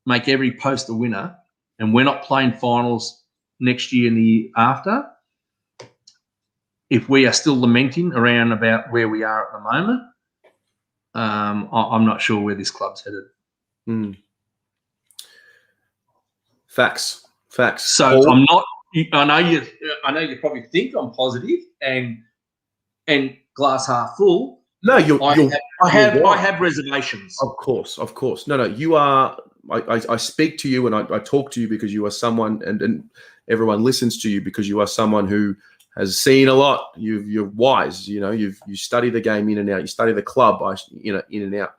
make every post a winner, and we're not playing finals next year and the year after, if we are still lamenting around about where we are at the moment, I'm not sure where this club's headed. Facts. So I'm not. I know you probably think I'm positive, and and glass half full. No, I have reservations. Of course. No, you are. I speak to you and I talk to you because you are someone, and everyone listens to you because you are someone who has seen a lot. You're wise. You study the game in and out. You study the club, in and out.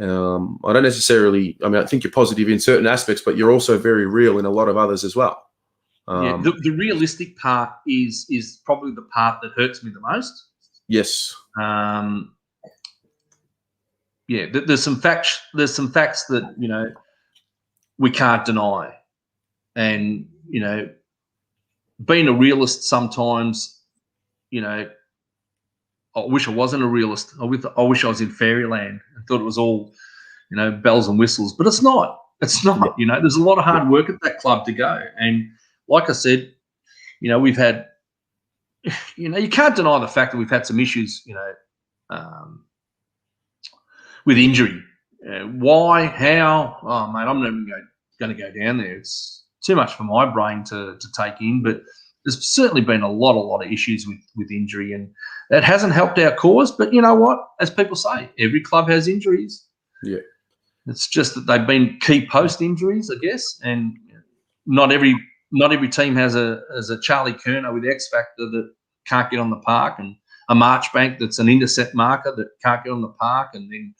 I don't necessarily. I mean, I think you're positive in certain aspects, but you're also very real in a lot of others as well. The realistic part is probably the part that hurts me the most. Yes. There's some facts that we can't deny, and being a realist sometimes, I wish I wasn't a realist. I wish I was in fairyland and thought it was all, bells and whistles, but it's not. It's not. There's a lot of hard work at that club to go, and like I said, we've had. You can't deny the fact that we've had some issues, with injury. Why? How? Oh, mate, I'm never going to go down there. It's too much for my brain to take in. But there's certainly been a lot of issues with injury, and that hasn't helped our cause. But you know what? As people say, every club has injuries. Yeah. It's just that they've been key post injuries, I guess, and not every team has a Charlie Kerner with X Factor that can't get on the park, and a Marchbank that's an intercept marker that can't get on the park, and then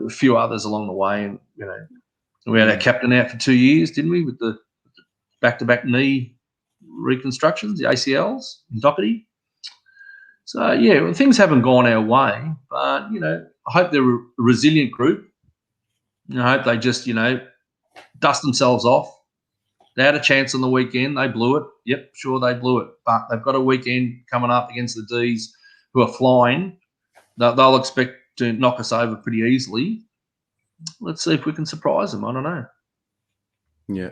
a few others along the way. And we had our captain out for 2 years, didn't we, with the back-to-back knee reconstructions, the ACLs, and Doherty. So things haven't gone our way, but I hope they're a resilient group. I hope they just dust themselves off. They had a chance on the weekend. They blew it. Yep, sure, they blew it. But they've got a weekend coming up against the D's who are flying. They'll expect to knock us over pretty easily. Let's see if we can surprise them. I don't know. Yeah.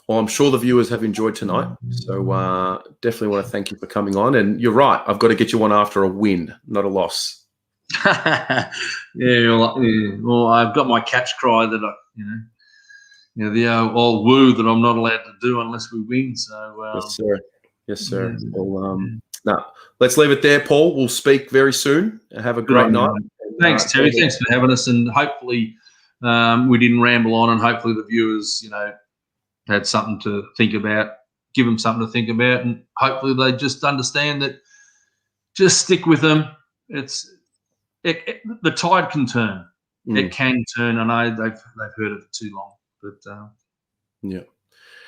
Well, I'm sure the viewers have enjoyed tonight. So definitely want to thank you for coming on. And you're right. I've got to get you one after a win, not a loss. Well, I've got my catch cry that the old woo that I'm not allowed to do unless we win. So yes, sir. Well, let's leave it there, Paul. We'll speak very soon. Have a great night. Thanks, Terry. Thanks for having us, and hopefully we didn't ramble on, and hopefully the viewers, had something to think about. Give them something to think about, and hopefully they just understand that. Just stick with them. The tide can turn. It can turn. I know they've heard it for too long. But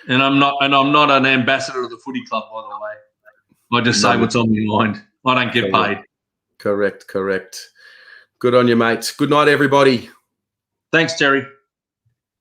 and I'm not an ambassador of the footy club, by the way. I just say what's on my mind. I don't get paid. Correct. Good on you, mate. Good night, everybody. Thanks, Terry.